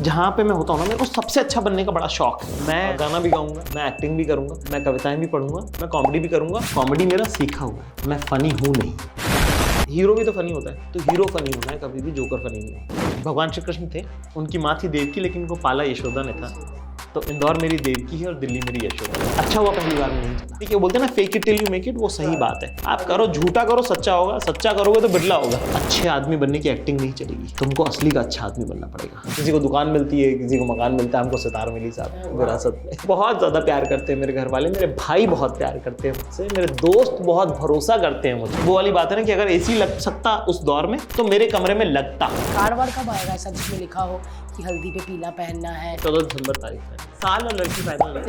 जहाँ पे मैं होता हूँ ना, मेरे को सबसे अच्छा बनने का बड़ा शौक है। मैं गाना भी गाऊंगा, मैं एक्टिंग भी करूंगा, मैं कविताएं भी पढ़ूंगा, मैं कॉमेडी भी करूंगा। कॉमेडी मेरा सीखा हुआ है, मैं फनी हूँ नहीं। हीरो भी तो फनी होता है, तो हीरो फनी होना है, कभी भी जोकर फनी नहीं होता। भगवान श्री कृष्ण थे, उनकी माँ थी देवकी, लेकिन उनको पाला यशोदा ने था। तो इंदौर मेरी देवकी है और दिल्ली मेरी यशोदा है। अच्छा हुआ पहली बार में नहीं चला। ठीक है, बोलते हैं ना fake it till you make it, वो सही बात है। आप करो, झूठा करो, सच्चा होगा, सच्चा करोगे तो बिरला होगा। अच्छे आदमी बनने की एक्टिंग नहीं चलेगी, तुमको असली का अच्छा आदमी बनना पड़ेगा। किसी को दुकान मिलती है, किसी को मकान मिलता है, हमको सितार मिली साहब विरासत में। बहुत ज्यादा प्यार करते हैं मेरे घर वाले, मेरे भाई बहुत प्यार करते हैं मुझसे, मेरे दोस्त बहुत भरोसा करते हैं मुझे। वो वाली बात है ना कि अगर एसी लग सकता उस दौर में तो मेरे कमरे में लगता। कार्ड वार्ड कब आएगा ऐसा जिसमें लिखा हो कि हल्दी पे पीला पहनना है? 14 दिसंबर तारीख है। साल और लड़की फाइनल है।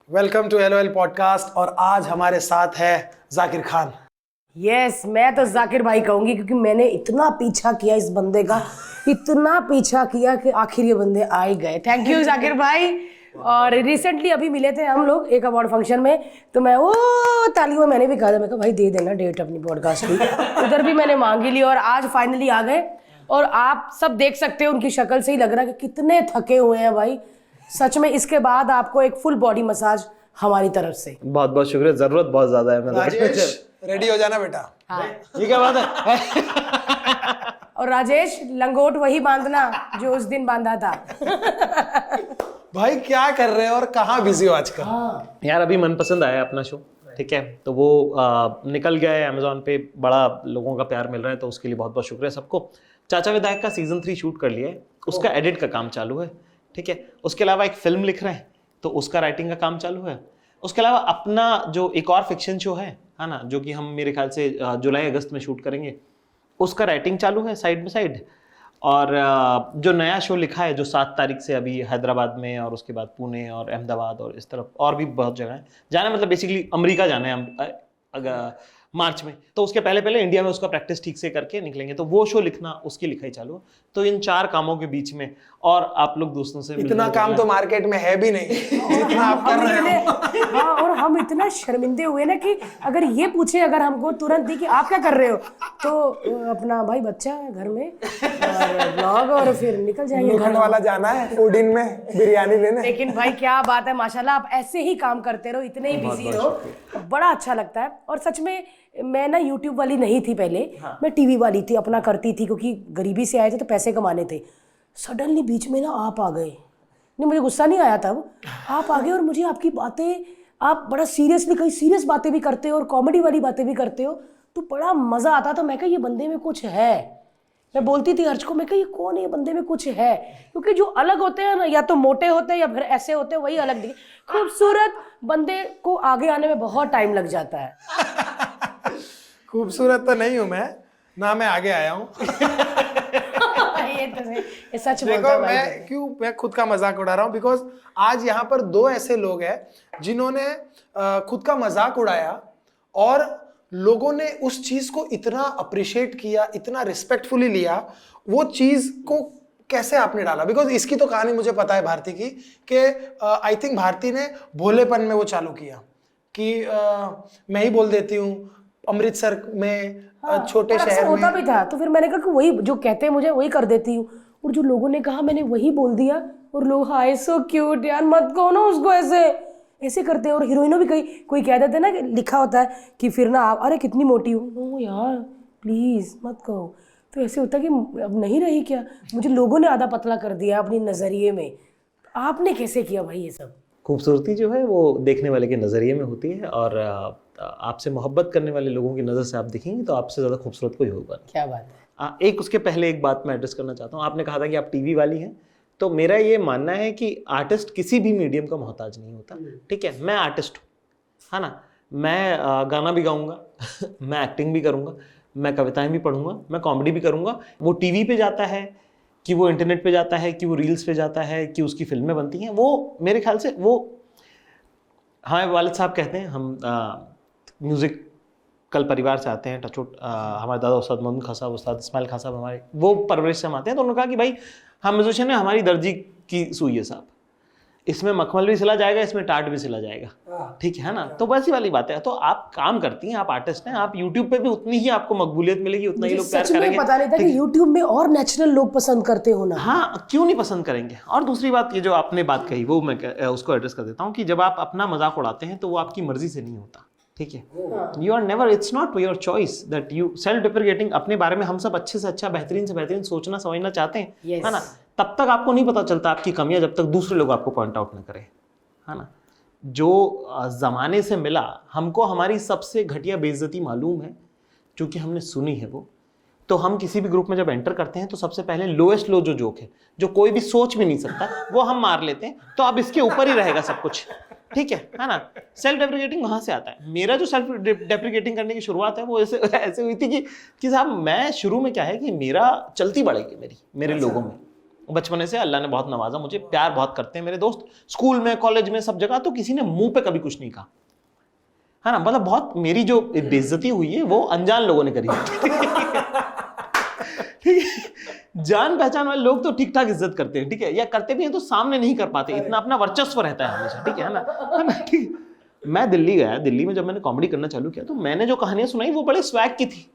Welcome to LOL podcast. और आज हमारे साथ है जाकिर खान। यस, मैं तो जाकिर भाई कहूंगी क्योंकि मैंने इतना पीछा किया इस बंदे का, इतना पीछा किया कि आखिर ये बंदे आ ही गए। थैंक यू जाकिर भाई। और रिसेंटली अभी मिले थे हम लोग एक अवार्ड फंक्शन में, तो मैं वो तालियों में मैंने भी कहा था, मैं कहा भाई दे देना डेट अपनी पॉडकास्ट की। उधर भी मैंने मांगी ली और आज फाइनली आ गए। और आप सब देख सकते हो उनकी शक्ल से ही लग रहा है कि कितने थके हुए हैं भाई। सच में इसके बाद आपको एक फुल बॉडी मसाज हमारी तरफ से। बहुत बहुत शुक्रिया, जरूरत बहुत ज्यादा है। राजेश रेडी हो जाना बेटा। हाँ। ये क्या बात है? और राजेश लंगोट वही बांधना जो उस दिन बांधा था। भाई क्या कर रहे हो और कहाँ बिजी हो आजकल? हाँ। यार अभी मनपसंद आया अपना शो, ठीक है, तो वो निकल गया है अमेजोन पे, बड़ा लोगों का प्यार मिल रहा है, तो उसके लिए बहुत बहुत शुक्रिया सबको। चाचा विधायक का सीजन 3 शूट कर लिया है, उसका एडिट का काम चालू है, ठीक है। उसके अलावा एक फिल्म लिख रहे हैं, तो उसका राइटिंग का काम चालू है। उसके अलावा अपना जो एक और फिक्शन शो है ना, जो कि हम मेरे ख्याल से जुलाई अगस्त में शूट करेंगे, उसका राइटिंग चालू है साइड बाय साइड। और जो नया शो लिखा है जो 7 तारीख से अभी हैदराबाद में, और उसके बाद पुणे और अहमदाबाद और इस तरफ और भी बहुत जगह है जाना, मतलब बेसिकली अमेरिका जाना है अगर मार्च में, तो उसके पहले पहले इंडिया में उसका प्रैक्टिस ठीक से करके निकलेंगे। तो वो शो लिखना, उसकी लिखाई चालू। तो इन 4 कामों के बीच में, और आप लोग दोस्तों से इतना काम तो मार्केट में है भी नहीं जितना आप कर रहे हो। हाँ, और हम इतना शर्मिंदे हुए ना कि अगर ये पूछे अगर हमको तुरंत ही कि आप क्या कर रहे हो, तो अपना भाई बच्चा है घर में और ब्लॉग, और फिर निकल जाएंगे घर वाला जाना है फूडिन में बिरयानी लेने। लेकिन भाई क्या बात है, माशाल्लाह आप ऐसे ही काम करते रहो, इतने ही बिजी रहो, बड़ा अच्छा लगता है। और सच में मैं ना यूट्यूब वाली नहीं थी पहले, मैं टीवी वाली थी, अपना करती थी क्योंकि गरीबी से आए थे तो पैसे कमाने थे। सडनली बीच में ना आप आ गए, नहीं मुझे गुस्सा नहीं आया तब, आप आ गए और मुझे आपकी बातें, आप बड़ा सीरियसली कई सीरियस बातें भी करते हो और कॉमेडी वाली बातें भी करते हो, तो बड़ा मज़ा आता था। मैं कहा ये बंदे में कुछ है, मैं बोलती थी हर्ष को, मैं कहा ये कौन है, ये बंदे में कुछ है। क्योंकि जो अलग होते हैं ना, या तो मोटे होते हैं या फिर ऐसे होते हैं, वही अलग दिखे। खूबसूरत बंदे को आगे आने में बहुत टाइम लग जाता है। खूबसूरत तो नहीं हूं मैं ना, मैं आगे आया हूँ। ये सच देखो मैं खुद का मजाक उड़ा रहा हूँ, बिकॉज आज यहाँ पर 2 ऐसे लोग हैं जिन्होंने खुद का मजाक उड़ाया और लोगों ने उस चीज को इतना अप्रिशिएट किया, इतना रिस्पेक्टफुली लिया। वो चीज को कैसे आपने डाला? बिकॉज इसकी तो कहानी मुझे पता है भारती की, कि आई थिंक भारती ने भोलेपन में वो चालू किया कि मैं ही बोल देती हूँ अमृतसर में, छोटे शहर में होता भी था। तो फिर मैंने कहा कि वही जो कहते हैं मुझे वही कर देती हूँ, और जो लोगों ने कहा मैंने वही बोल दिया। और लोग हाय सो क्यूट यार, मत कहो ना उसको ऐसे करते हैं। और हीरोइनों भी कोई कह देते ना, लिखा होता है कि फिर ना आप अरे कितनी मोटी हो, नो यार प्लीज मत कहो। तो ऐसे होता है कि अब नहीं रही क्या, मुझे लोगों ने आधा पतला कर दिया अपनी नजरिए में। आपने कैसे किया भाई ये सब? खूबसूरती जो है वो देखने वाले के नज़रिए में होती है, और आपसे मोहब्बत करने वाले लोगों की नज़र से आप देखेंगे तो आपसे ज़्यादा खूबसूरत कोई होगा। क्या बात है। एक उसके पहले एक बात मैं एड्रेस करना चाहता हूँ। आपने कहा था कि आप टीवी वाली हैं, तो मेरा ये मानना है कि आर्टिस्ट किसी भी मीडियम का मोहताज नहीं होता, ठीक है। मैं आर्टिस्ट हूँ, है ना, मैं गाना भी गाऊंगा, मैं एक्टिंग भी करूंगा, मैं कविताएं भी पढ़ूंगा, मैं कॉमेडी भी करूंगा। वो टीवी पे जाता है कि वो इंटरनेट पे जाता है कि वो रील्स पे जाता है कि उसकी फिल्में बनती हैं, वो मेरे ख्याल से वो हमारे वालिद साहब कहते हैं, हम म्यूज़िक कल परिवार से आते हैं, टचवुड हमारे दादा उस्ताद मोहम्मद खान साहब, उस्ताद इस्माइल खान साहब, हमारे वो परवरिश से हम आते हैं। तो उन्होंने कहा कि भाई हम म्यूजिशियन हैं, हमारी दर्जी की सुई है साहब, इसमें मखमल भी सिला जाएगा, इसमें टाट भी सिला जाएगा, ठीक है ना। तो वैसी वाली बात है। तो आप काम करती हैं, आप आर्टिस्ट हैं, आप यूट्यूब पे भी उतनी ही आपको मकबूलियत मिलेगी, उतना ही लोग प्यार सच में करेंगे। पता नहीं था कि यूट्यूब में और नेचुरल लोग पसंद करते हो ना। हाँ, क्यों नहीं पसंद करेंगे। और दूसरी बात, ये जो आपने बात कही वो मैं उसको एड्रेस कर देता हूँ कि जब आप अपना मजाक उड़ाते हैं तो वो आपकी मर्जी से नहीं होता, ठीक है। You are never, it's not your choice that you self deprecating. अपने बारे में हम सब अच्छे से अच्छा, बेहतरीन से बेहतरीन सोचना समझना चाहते हैं, Yes. है ना। तब तक आपको नहीं पता चलता आपकी कमियां जब तक दूसरे लोग आपको पॉइंट आउट ना करें, है ना। जो जमाने से मिला हमको, हमारी सबसे घटिया बेइज्जती मालूम है, क्योंकि हमने सुनी है वो। तो हम किसी भी ग्रुप में जब एंटर करते हैं तो सबसे पहले लोएस्ट लो जो जोक है, जो कोई भी सोच भी नहीं सकता, वो हम मार लेते हैं। तो अब इसके ऊपर ही रहेगा सब कुछ, ठीक है ना। सेल्फ डेप्रिकेटिंग वहां से आता है। मेरा जो सेल्फ डेप्रिकेटिंग करने की शुरुआत है वो ऐसे हुई थी कि साहब, मैं शुरू में क्या है कि मेरा चलती बढ़ेगी मेरे लोगों में। बचपने से अल्लाह ने बहुत नवाजा, मुझे प्यार बहुत करते हैं मेरे दोस्त, स्कूल में, कॉलेज में, सब जगह। तो किसी ने मुंह पे कभी कुछ नहीं कहा, है ना। मतलब बहुत मेरी जो बेइज्जती हुई है वो अनजान लोगों ने करी ठीक है। जान पहचान वाले लोग तो ठीक ठाक इज्जत करते हैं, ठीक है, या करते भी हैं तो सामने नहीं कर पाते, इतना अपना वर्चस्व रहता है हमेशा, ठीक है ना, ठीक है। मैं दिल्ली गया, दिल्ली में जब मैंने कॉमेडी करना चालू किया तो मैंने जो कहानियां सुनाई वो बड़े स्वैग की थी,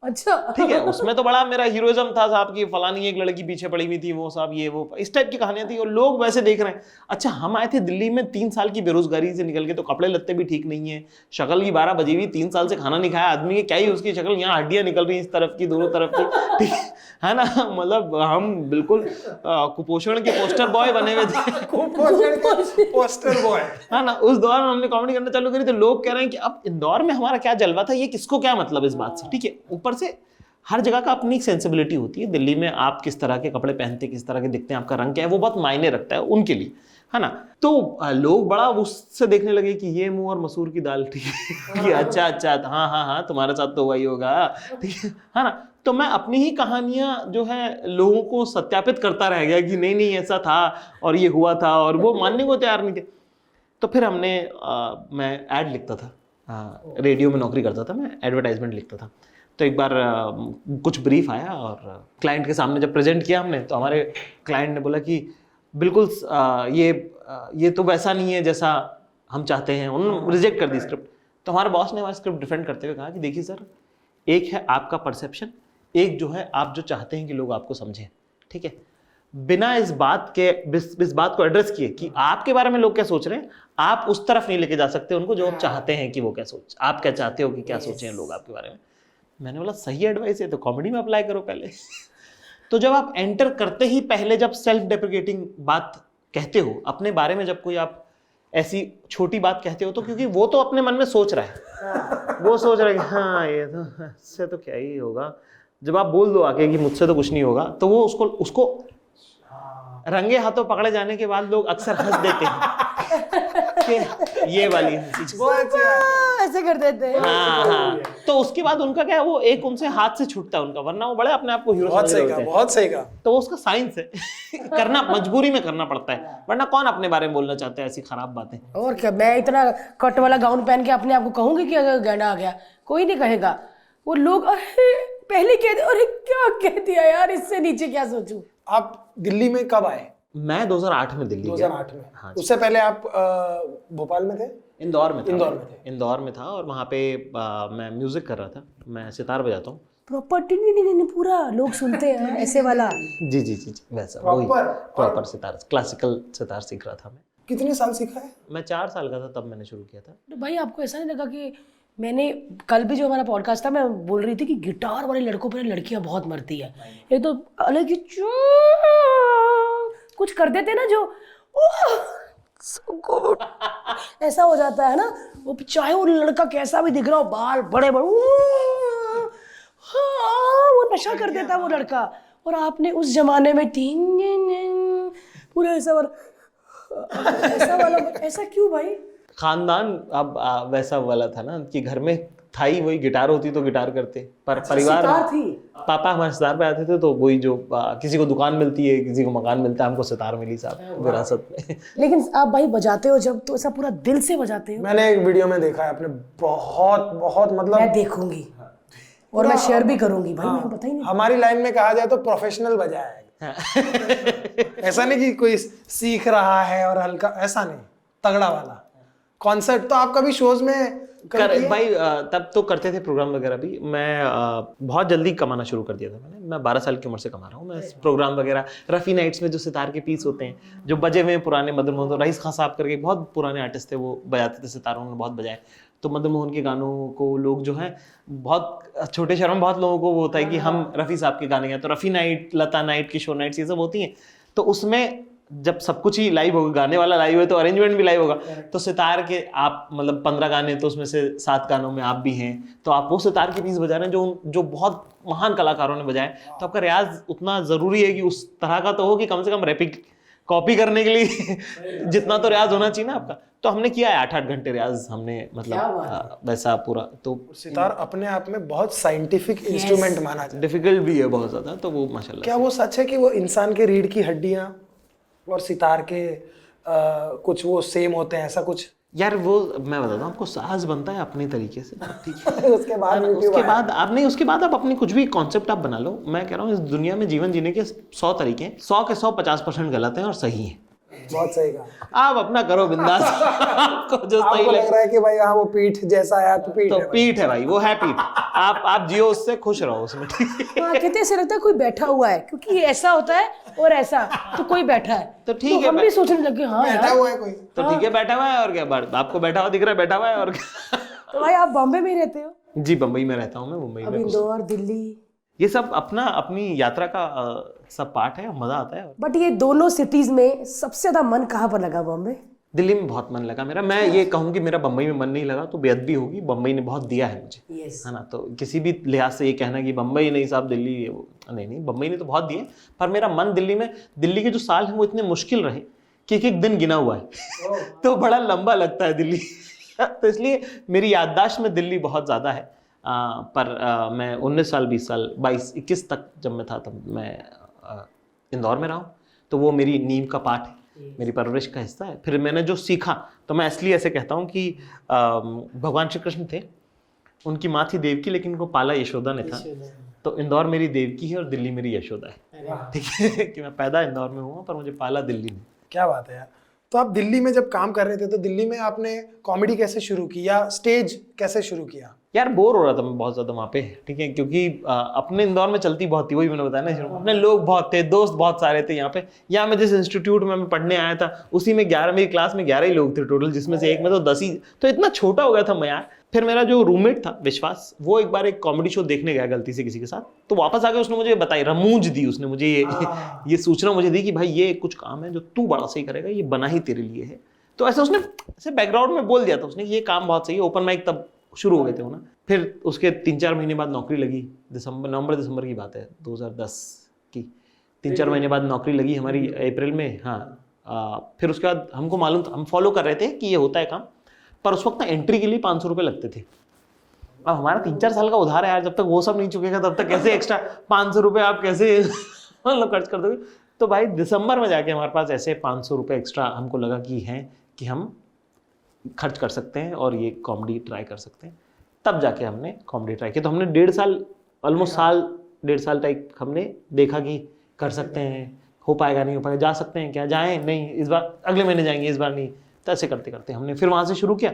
अच्छा, ठीक है। उसमें तो बड़ा मेरा हीरोइज्म था साहब की, फलानी एक लड़की पीछे पड़ी हुई थी, वो साहब ये वो, इस टाइप की कहानियां थी। और लोग वैसे देख रहे हैं। अच्छा, हम आए थे दिल्ली में 3 साल की बेरोजगारी से निकल के, तो कपड़े लत्ते भी ठीक नहीं है, शक्ल की 12 बजी हुई, 3 साल से खाना नहीं खाया आदमी की, क्या ही उसकी शक्ल, यहाँ हड्डियां निकल रही इस तरफ की, दोनों तरफ की, ठीक है ना। मतलब हम बिल्कुल कुपोषण के पोस्टर बॉय बने हुए थे, पोस्टर बॉय, है ना। उस दौरान हमने कॉमेडी करना चालू करी तो लोग कह रहे हैं कि अब इंदौर में हमारा क्या जलवा था, ये किसको क्या मतलब इस बात से, ठीक है। ऊपर से हर जगह का अपनी एक सेंसिबिलिटी होती है। दिल्ली में आप किस तरह के कपड़े पहनते, किस तरह के दिखते हैं, आपका रंग क्या है, वो बहुत मायने रखता है उनके लिए, है ना। तो लोग बड़ा उससे देखने लगे कि ये मुंह और मसूर की दाल, ठीक है कि अच्छा हाँ हाँ हाँ, तुम्हारे साथ तो वही होगा, ठीक है ना। तो मैं अपनी ही कहानियां जो है लोगों को सत्यापित करता रह गया कि नहीं ऐसा था और ये हुआ था, और वो मानने को तैयार नहीं थे। तो फिर हमने मैं ऐड लिखता था, रेडियो में नौकरी करता था, मैं एडवर्टाइजमेंट लिखता था। तो एक बार कुछ ब्रीफ आया और क्लाइंट के सामने जब प्रेजेंट किया हमने, तो हमारे क्लाइंट ने बोला कि बिल्कुल ये तो वैसा नहीं है जैसा हम चाहते हैं। उन्होंने रिजेक्ट कर दी स्क्रिप्ट। तो हमारे बॉस ने हमारी स्क्रिप्ट डिफेंड करते हुए कहा कि देखिए सर, एक है आपका परसेप्शन, एक जो है आप जो चाहते हैं कि लोग आपको समझें, ठीक है। बिना इस बात को एड्रेस किए कि आपके बारे में लोग क्या सोच रहे हैं, आप उस तरफ नहीं लेके जा सकते उनको जो आप चाहते हैं कि वो क्या सोच, आप क्या चाहते हो कि क्या सोचें लोग आपके बारे में। मैंने बोला सही एडवाइस है, तो कॉमेडी में अप्लाई करो पहले। तो जब आप एंटर करते ही पहले जब सेल्फ डेप्रिकेटिंग बात कहते हो अपने बारे में, जब कोई आप ऐसी छोटी बात कहते हो, तो क्योंकि वो तो अपने मन में सोच रहा है, वो सोच रहा है कि हाँ ये तो इससे तो क्या ही होगा। जब आप बोल दो आके कि मुझसे तो कुछ नहीं होगा, तो वो उसको रंगे हाथों पकड़े जाने के बाद लोग अक्सर हंस देते हैं कि ये वाली हंसी, ऐसे कर देते हैं। हाँ। तो उसके बाद उनका क्या है, वो एक उनसे हाथ से छूटता है उनका, वरना वो बड़े अपने आप को हीरो समझ रहे होते हैं। बहुत सही कहा। तो वो उसका साइंस है करना मजबूरी में करना पड़ता है, वरना कौन अपने बारे में बोलना चाहता है ऐसी खराब बातें। और क्या, मैं इतना कट वाला गाउन पहन के अपने आप को कहूंगी कि अगर गहना आ गया, कोई नहीं कहेगा। वो लोग अरे पहले कह दे, अरे क्या कह दिया यार, इससे नीचे क्या सोचूं। आप दिल्ली में कब आए? मैं 2008 में दिल्ली 2008 में। हाँ, उससे पहले आप भोपाल में थे? इंदौर में था। इंदौर में था और वहाँ पे मैं म्यूजिक कर रहा था, मैं सितार बजाता हूँ। प्रॉपर्टी नहीं पूरा लोग सुनते हैं ऐसे वाला। जी वैसा वही प्रॉपर सितार, क्लासिकल सितार सीख रहा था मैं। कितने साल सीखा है? मैं 4 साल का था तब मैंने शुरू किया था। तो भाई आपको ऐसा नहीं लगा कि मैंने कल भी जो हमारा पॉडकास्ट था, मैं बोल रही थी कि गिटार वाले लड़कों पर लड़कियां बहुत मरती है। एक तो अलग ही कुछ कर देते ना जो so good ऐसा हो जाता है ना। वो चाहे वो लड़का कैसा भी दिख रहा हो, बाल बड़े बड़े, हाँ वो नशा कर देता है वो लड़का। और आपने उस जमाने में पूरा ऐसा वाला, ऐसा क्यों भाई? खानदान अब वैसा वाला था ना कि घर में था ही वही, गिटार होती तो गिटार करते, पर परिवार थी। पापा हमारे सितार पे आते थे, तो वही जो किसी को दुकान मिलती है, किसी को मकान मिलता है, हमको सितार मिली साहब विरासत में। लेकिन आप भाई बजाते हो जब, तो ऐसा पूरा दिल से बजाते हो? मैंने एक वीडियो में देखा है आपने, बहुत मतलब मैं देखूंगी और मैं शेयर भी करूंगी भाई। मैं पता ही नहीं, हमारी लाइन में कहा जाए तो प्रोफेशनल बजाया है। ऐसा नहीं कि कोई सीख रहा है और हल्का, ऐसा नहीं, तगड़ा वाला कॉन्सेप्ट। तो आप कभी शोज में भाई तब तो करते थे प्रोग्राम वगैरह भी। मैं बहुत जल्दी कमाना शुरू कर दिया था मैंने। मैं 12 साल की उम्र से कमा रहा हूँ। मैं प्रोग्राम वगैरह, रफ़ी नाइट्स में जो सितार के पीस होते हैं, जो बजे हुए पुराने मदन मोहन, रईस खान साहब करके बहुत पुराने आर्टिस्ट थे, वो बजाते थे सितारों ने बहुत बजाए। तो मदन मोहन के गानों को लोग जो है बहुत छोटे शहरों में बहुत लोगों को वो होता है कि हम रफ़ी साहब के गाने गाएं। तो रफ़ी नाइट, लता नाइट, किशोर नाइट्स, ये सब होती हैं। तो उसमें जब सब कुछ ही लाइव होगा, गाने वाला लाइव है तो अरेंजमेंट भी लाइव होगा। तो सितार के आप मतलब 15 गाने, तो उसमें से 7 गानों में आप भी हैं, तो आप वो सितार के पीस बजा रहे हैं जो बहुत महान कलाकारों ने बजाए। तो आपका रियाज उतना ज़रूरी है कि उस तरह का तो हो कि कम से कम रैपिक कॉपी करने के लिए जितना तो रियाज होना चाहिए ना आपका। तो हमने किया है 8-8 घंटे रियाज हमने, मतलब वैसा पूरा। तो सितार अपने आप में बहुत साइंटिफिक इंस्ट्रूमेंट माना जाता है, डिफिकल्ट भी है बहुत ज़्यादा। तो वो माशाल्लाह। क्या वो सच है कि वो इंसान के रीढ़ की हड्डियां और सितार के कुछ वो सेम होते हैं, ऐसा कुछ? यार वो मैं बताता हूँ आपको, साज बनता है अपने तरीके से, ठीक है। उसके बाद उसके बाद आप अपनी कुछ भी कॉन्सेप्ट आप बना लो। मैं कह रहा हूँ इस दुनिया में जीवन जीने के 100 तरीके हैं, 100 के 100 50% गलत हैं और सही हैं। बहुत सही कहा। आप अपना करो बिंदास। आपको जो सही आपको लग रहा है कि भाई हाँ वो पीठ जैसा है तो पीठ तो है, पीठ है भाई, वो है पीठ। आप जियो उससे, खुश रहो उसमें, ठीक है। हाँ, कहते ऐसे लगता है कोई बैठा हुआ है, क्योंकि ये ऐसा होता है और ऐसा, तो कोई बैठा है। तो ठीक है, हम भी सोचने लगे हाँ बैठा यार, हुआ है कोई। तो ठीक है, बैठा हुआ है और क्या, आपको बैठा हुआ दिख रहा है, बैठा हुआ है और क्या। तो भाई आप बॉम्बे में ही रहते हो? जी बम्बई में रहता हूँ मैं, मुंबई अब में। इंदौर, दिल्ली, ये सब अपनी यात्रा का सब पार्ट है, मजा आता है। बट ये दोनों सिटीज में सबसे ज्यादा मन कहाँ पर लगा? बॉम्बे? दिल्ली में बहुत मन लगा मेरा। मैं ये कहूँ कि मेरा बम्बई में मन नहीं लगा तो बेअदबी होगी। बम्बई ने बहुत दिया है मुझे, Yes. है ना। तो किसी भी लिहाज से ये कहना कि बम्बई नहीं साहब दिल्ली है, वो नहीं, बम्बई ने तो बहुत दिए। पर मेरा मन दिल्ली में, दिल्ली के जो साल हैं वो इतने मुश्किल रहे कि एक दिन गिना हुआ है। तो बड़ा लंबा लगता है दिल्ली। तो इसलिए मेरी याददाश्त में दिल्ली बहुत ज़्यादा है। मैं 19 साल, 20 साल, 22, 21 तक जब मैं था तब मैं इंदौर में रहा हूँ। तो वो मेरी नींव का पार्ट है, मेरी परवरिश का हिस्सा है। फिर मैंने जो सीखा, तो मैं इसलिए ऐसे कहता हूँ कि भगवान श्री कृष्ण थे, उनकी माँ थी देवकी, लेकिन उनको पाला यशोदा ने था। तो इंदौर मेरी देवकी है और दिल्ली मेरी यशोदा है, ठीक है। कि मैं पैदा इंदौर में हुआ पर मुझे पाला दिल्ली में। क्या बात है यार। तो आप दिल्ली में जब काम कर रहे थे तो दिल्ली में आपने कॉमेडी कैसे शुरू की या स्टेज कैसे शुरू किया? यार बोर हो रहा था मैं बहुत ज़्यादा वहाँ पे, ठीक है, क्योंकि अपने इंदौर में चलती बहुत थी, वही मैंने बताया ना शुरू में। अपने लोग बहुत थे, दोस्त बहुत सारे थे यहाँ पे। यहाँ मैं जिस इंस्टीट्यूट में मैं पढ़ने आया था उसी में 11, मेरी क्लास में 11 ही लोग थे टोटल, जिसमें से एक में तो 10 ही। तो इतना छोटा हो गया था मैं यार। फिर मेरा जो रूममेट था विश्वास, वो एक बार एक कॉमेडी शो देखने गया गलती से किसी के साथ, तो वापस आके उसने मुझे बताई, रमूज दी उसने मुझे, ये सूचना मुझे दी कि भाई ये कुछ काम है जो तू बड़ा सही करेगा, ये बना ही तेरे लिए है। तो ऐसे उसने ऐसे बैकग्राउंड में बोल दिया था उसने, ये काम बहुत सही है। ओपन माइक तब शुरू हो गए थे वो ना। फिर उसके 3-4 महीने बाद नौकरी लगी, नवंबर दिसंबर की बात है 2010 की। 3-4 महीने बाद नौकरी लगी हमारी अप्रैल में। हाँ, फिर उसके बाद हमको मालूम था, हम फॉलो कर रहे थे कि ये होता है काम, पर उस वक्त ना एंट्री के लिए 500 रुपये लगते थे। अब हमारा 3-4 साल का उधार है यार, जब तक वो सब नहीं चुकेगा तब तक कैसे एक्स्ट्रा 500 रुपये आप कैसे मतलब खर्च कर दोगे। तो भाई दिसंबर में जाके हमारे पास ऐसे 500 रुपये एक्स्ट्रा हमको लगा कि हैं कि हम खर्च कर सकते हैं और ये कॉमेडी ट्राई कर सकते हैं। तब जाके हमने कॉमेडी ट्राई किया। तो हमने 1.5 साल, ऑलमोस्ट साल 1.5 साल टाइप हमने देखा कि कर सकते हैं, हो पाएगा नहीं हो पाएगा, जा सकते हैं क्या, जाएं नहीं, इस बार अगले महीने जाएंगे, इस बार नहीं। तो ऐसे करते करते हमने फिर वहाँ से शुरू किया।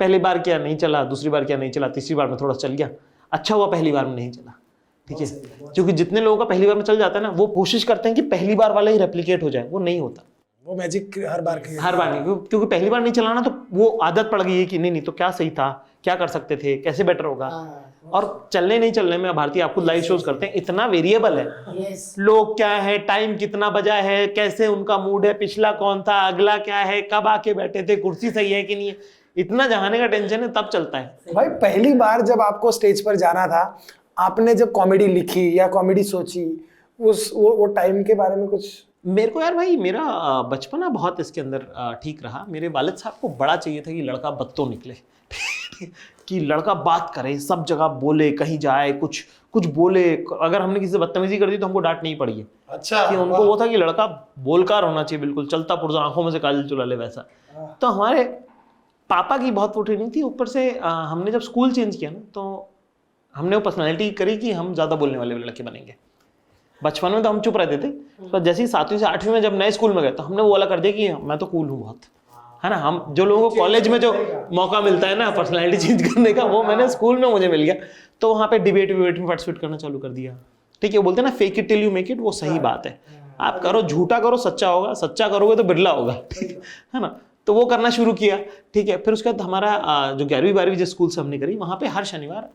पहली बार किया नहीं चला, दूसरी बार किया नहीं चला, तीसरी बार में थोड़ा चल गया, अच्छा हुआ पहली बार में नहीं चला, ठीक है। क्योंकि जितने लोगों का पहली बार में चल जाता है ना, वो कोशिश करते हैं कि पहली बार वाला ही रेप्लिकेट हो जाए, वो नहीं होता। वो मैजिक हर बार नहीं, क्योंकि पहली बार नहीं चलाना तो वो आदत पड़ गई है कि नहीं तो क्या सही था, क्या कर सकते थे, कैसे बेटर होगा। और चलने नहीं चलने में भारतीय आपको लाइव शोज करते हैं, इतना वेरिएबल है। लोग क्या है, टाइम कितना बजा है, कैसे उनका मूड है, पिछला कौन था, अगला क्या है, कब आके बैठे थे, कुर्सी सही है कि नहीं है, इतना जहाने का टेंशन है, तब चलता है। भाई पहली बार जब आपको स्टेज पर जाना था, आपने जब कॉमेडी लिखी या कॉमेडी सोची, वो टाइम के बारे में कुछ? मेरे को यार भाई मेरा बचपना बहुत इसके अंदर ठीक रहा। मेरे वालिद साहब को बड़ा चाहिए था कि लड़का बत्तों निकले कि लड़का बात करे, सब जगह बोले, कहीं जाए कुछ बोले। अगर हमने किसी से बदतमीजी कर दी तो हमको डांट नहीं पड़ी है। अच्छा, कि उनको वो था कि लड़का बोलकार होना चाहिए, बिल्कुल चलता पुर्जा, आंखों में से काजल चुरा ले वैसा। तो हमारे पापा की बहुत वो ट्रेनिंग थी। ऊपर से हमने जब स्कूल चेंज किया ना, तो हमने वो पर्सनैलिटी करी कि हम ज़्यादा बोलने वाले लड़के बनेंगे। बचपन में तो हम चुप रहते थे, पर जैसे ही 7वीं से 8वीं में जब नए स्कूल में गए तो हमने वो वाला कर दिया कि मैं तो कूल हूँ बहुत, है ना। हम जो लोगों को कॉलेज में जो मौका मिलता है ना पर्सनैलिटी चेंज करने का, वो मैंने स्कूल में मुझे मिल गया। तो वहाँ पे डिबेट में पार्टिसिपेट करना चालू कर दिया। ठीक है, बोलते हैं ना fake it till you make it, वो सही बात है। आप करो, झूठा करो, सच्चा होगा, सच्चा करोगे तो बिरला होगा, है ना। तो वो करना शुरू किया। ठीक है, फिर उसके बाद हमारा जो 11वीं 12वीं जिस स्कूल से हमने करी, वहाँ पे हर शनिवार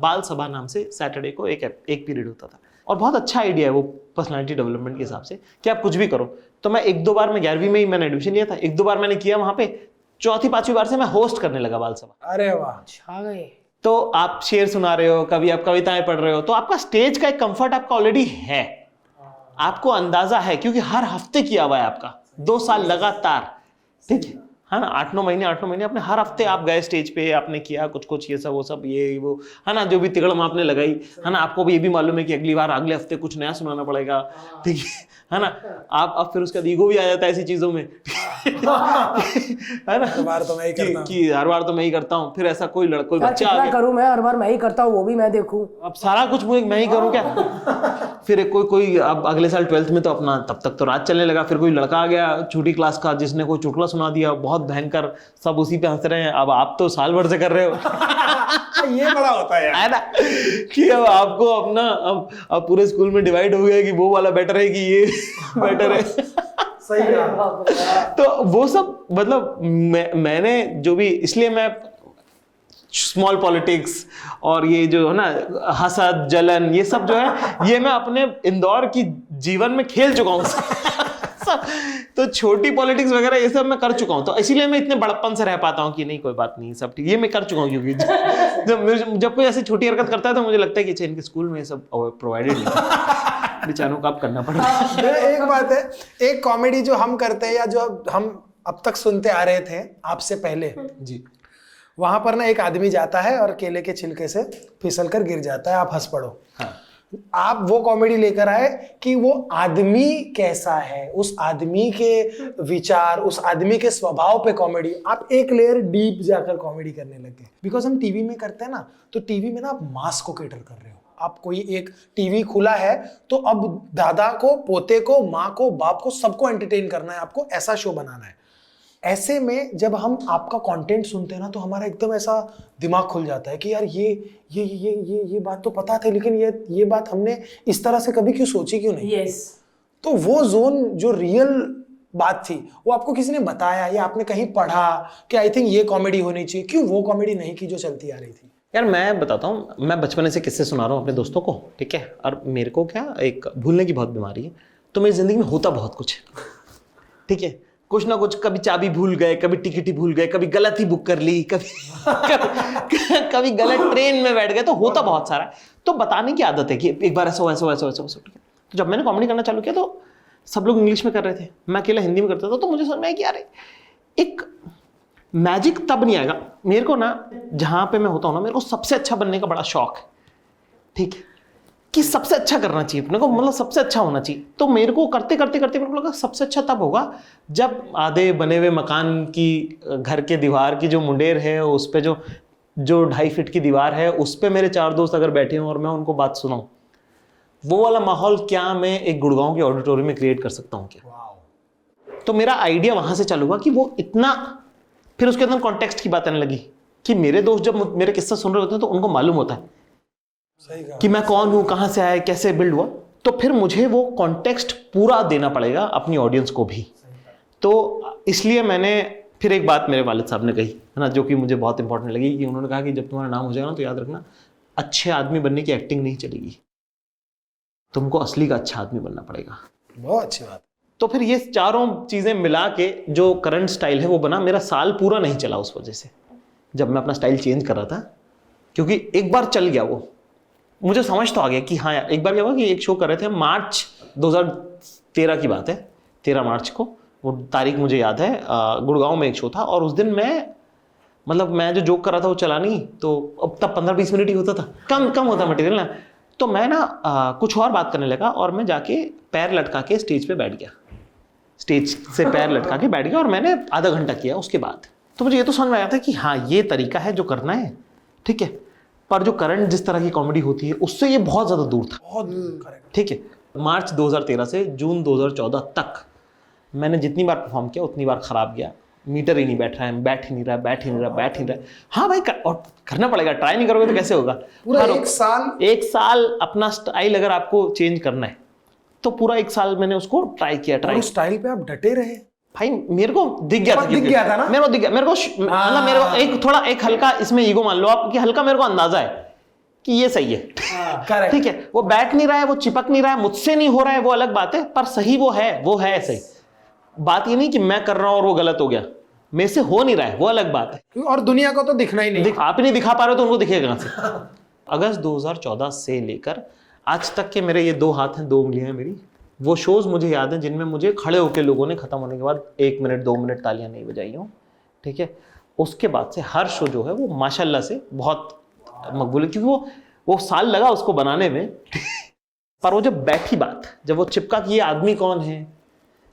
बाल सभा नाम से सैटरडे को एक पीरियड होता था। और बहुत अच्छा आइडिया है वो पर्सनालिटी डेवलपमेंट के हिसाब से कि आप कुछ भी करो। तो मैं 1-2 बार, मैं 11वीं में ही मैंने एडमिशन लिया था, 1-2 बार मैंने किया वहाँ पे। 4थी-5वीं बार से मैं होस्ट करने लगा बाल सभा। अरे वाह, छा गए। तो आप शेर सुना रहे हो, कभी आप कविताएं पढ़ रहे हो, तो आपका स्टेज का एक कंफर्ट आपका ऑलरेडी है, आपको अंदाजा है, क्योंकि हर हफ्ते किया हुआ है आपका 2 साल लगातार। ठीक है ना, 8-9 महीने अपने हर हफ्ते आप गए स्टेज पे, आपने किया कुछ ये सब वो सब ये वो, है ना। जो भी तिगड़म आपने लगाई, है ना। आपको भी ये भी मालूम है कि अगली बार अगले हफ्ते कुछ नया सुनाना पड़ेगा। ठीक है ना। आप अब फिर उसका ईगो भी आ जाता है ऐसी चीजों में, है ना, हर बार तो मैं ही करता हूं। कि हर बार तो मैं ही करता हूँ। फिर ऐसा कोई बच्चा आ गया, करूं मैं हर बार मैं ही करता हूँ, वो भी मैं देखूं, अब सारा कुछ मैं ही करूं क्या। फिर कोई अब अगले साल 12th में तो अपना तब तक तो रात चलने लगा। फिर कोई लड़का आ गया छोटी क्लास का, जिसने कोई चुटकुला सुना दिया बहुत भयंकर, सब उसी पे हंस रहे हैं। अब आप तो साल भर से कर रहे हो। ये बड़ा होता है है ना, कि अब आपको अपना अब पूरे स्कूल में डिवाइड हो गया कि वो वाला बेटर है कि ये बेटर है। सही कहा। तो वो सब मतलब मैंने जो भी, इसलिए मैं स्मॉल पॉलिटिक्स और ये जो है ना हसद जलन, ये सब जो है, ये मैं अपने इंदौर की जीवन में खेल चुका हूँ सब। तो छोटी पॉलिटिक्स वगैरह ये सब मैं कर चुका हूँ, तो इसीलिए मैं इतने बड़प्पन से रह पाता हूँ कि नहीं कोई बात नहीं, सब ठीक, ये मैं कर चुका हूँ। क्योंकि जब कोई ऐसी छोटी हरकत करता है तो मुझे लगता है कि इनके स्कूल में ये सब प्रोवाइडेड नहीं, बेचारों को अब करना पड़ेगा। एक बात है, एक कॉमेडी जो हम करते हैं या जो हम अब तक सुनते आ रहे थे आपसे पहले जी, वहां पर ना एक आदमी जाता है और केले के छिलके से फिसल कर गिर जाता है, आप हंस पड़ो। हाँ। आप वो कॉमेडी लेकर आए कि वो आदमी कैसा है, उस आदमी के विचार, उस आदमी के स्वभाव पे कॉमेडी, आप एक लेयर डीप जाकर कॉमेडी करने लगे। बिकॉज हम टीवी में करते हैं ना, तो टीवी में ना आप मास को कैटर कर रहे हो। आप कोई एक टीवी खुला है तो अब दादा को, पोते को, माँ को, बाप को, सबको एंटरटेन करना है, आपको ऐसा शो बनाना है। ऐसे में जब हम आपका कंटेंट सुनते हैं ना, तो हमारा एकदम ऐसा दिमाग खुल जाता है कि यार ये बात तो पता था, लेकिन ये बात हमने इस तरह से कभी क्यों सोची क्यों नहीं। यस। तो वो जोन जो रियल बात थी, वो आपको किसी ने बताया या आपने कहीं पढ़ा कि आई थिंक ये कॉमेडी होनी चाहिए, क्यों वो कॉमेडी नहीं की जो चलती आ रही थी? यार मैं बताता हूँ, मैं बचपन से किस्से सुना रहा हूँ अपने दोस्तों को, ठीक है। और मेरे को क्या एक भूलने की बहुत बीमारी है, तो मेरी जिंदगी में होता बहुत कुछ है, ठीक है। कुछ ना कुछ, कभी चाबी भूल गए, कभी टिकट ही भूल गए, कभी गलत ही बुक कर ली, कभी गलत ट्रेन में बैठ गए, तो होता बहुत सारा है। तो बताने की आदत है कि एक बार ऐसा ऐसा ऐसा ऐसा। तो जब मैंने कॉमेडी करना चालू किया तो सब लोग इंग्लिश में कर रहे थे, मैं अकेला हिंदी में करता था। तो मुझे समझ में आया कि यार एक मैजिक तब नहीं आएगा मेरे को ना, जहां पे मैं होता हूँ ना, मेरे को सबसे अच्छा बनने का बड़ा शौक है, ठीक है, कि सबसे अच्छा करना चाहिए अपने को, मतलब सबसे अच्छा होना चाहिए। तो मेरे को करते करते करते मेरे को लगा सबसे अच्छा तब होगा जब आधे बने हुए मकान की घर के दीवार की जो मुंडेर है, उस पे जो 2.5 फीट की दीवार है, उस पे मेरे 4 दोस्त अगर बैठे हों और मैं उनको बात सुनाऊं, वो वाला माहौल क्या मैं एक गुड़गांव के ऑडिटोरियम में क्रिएट कर सकता हूँ क्या? तो मेरा आइडिया वहां से चालू हुआ कि वो इतना, फिर उसके अंदर कॉन्टेक्स्ट की बात आने लगी कि मेरे दोस्त जब मेरे किस्सा सुन रहे होते हैं तो उनको मालूम होता है कि मैं कौन हूं, कहां से आया, कैसे बिल्ड हुआ। तो फिर मुझे वो कॉन्टेक्स्ट पूरा देना पड़ेगा अपनी ऑडियंस को भी। तो इसलिए मैंने फिर एक बात मेरे वालिद साहब ने कही है ना, जो कि मुझे बहुत इंपॉर्टेंट लगी, कि उन्होंने कहा कि जब तुम्हारा नाम हो जाएगा ना, तो याद रखना अच्छे आदमी बनने की एक्टिंग नहीं चलेगी, तुमको असली का अच्छा आदमी बनना पड़ेगा। बहुत अच्छी बात। तो फिर ये चारों चीजें मिला के जो करंट स्टाइल है वो बना। मेरा साल पूरा नहीं चला उस वजह से, जब मैं अपना स्टाइल चेंज कर रहा था, क्योंकि एक बार चल गया वो, मुझे समझ तो आ गया कि हाँ यार। एक बार क्या हुआ कि एक शो कर रहे थे, मार्च 2013 की बात है, 13 मार्च को, वो तारीख मुझे याद है, गुड़गांव में एक शो था। और उस दिन मैं जो जोक कर रहा था वो चला नहीं, तो अब तब 15-20 मिनट ही होता था, कम होता मटेरियल ना। तो मैं कुछ और बात करने लगा और मैं जाके पैर लटका के स्टेज पे बैठ गया, स्टेज से पैर लटका के बैठ गया, और मैंने आधा घंटा किया। उसके बाद तो मुझे ये तो समझ में आया था कि हाँ ये तरीका है जो करना है, ठीक है। पर जो करंट जिस तरह की कॉमेडी होती है उससे ये बहुत ज़्यादा दूर था, बहुत करेक्ट, ठीक है। मार्च 2013 से जून 2014 तक मैंने जितनी बार परफॉर्म किया उतनी बार खराब गया। मीटर ही नहीं बैठ रहा है, बैठ ही नहीं रहा। हाँ भाई और करना पड़ेगा, ट्राई नहीं करोगे तो कैसे होगा। पूरा एक साल अपना स्टाइल अगर आपको चेंज करना है तो पूरा 1 साल मैंने उसको ट्राई किया। उस स्टाइल पे आप डटे रहे भाई, मेरे को दिख गया था ना, मेरे को एक हल्का इसमें ईगो मान लो आप कि हल्का मेरे को अंदाजा है कि ये सही है, ठीक है। वो बैठ नहीं रहा है, वो चिपक नहीं रहा है, मुझसे नहीं हो रहा है, वो अलग बात है, पर सही वो है सही। बात ये नहीं कि मैं कर रहा हूं और वो गलत हो गया, मेरे से हो नहीं रहा है, वो अलग बात है। और दुनिया को तो दिखना ही नहीं, आप ही नहीं दिखा पा रहे तो उनको दिखेगा कहां से। अगस्त 2014 से लेकर आज तक के मेरे ये 2 हाथ हैं, 2 उंगलियां हैं मेरी। वो शोज मुझे याद हैं जिनमें मुझे खड़े होकर लोगों ने खत्म होने के बाद 1 मिनट 2 मिनट तालियां नहीं बजाई हो, ठीक है। उसके बाद से हर शो जो है वो माशाल्लाह से बहुत मकबूल है, क्योंकि वो साल लगा उसको बनाने में। पर वो जब बैठी बात, जब वो चिपका कि ये आदमी कौन है,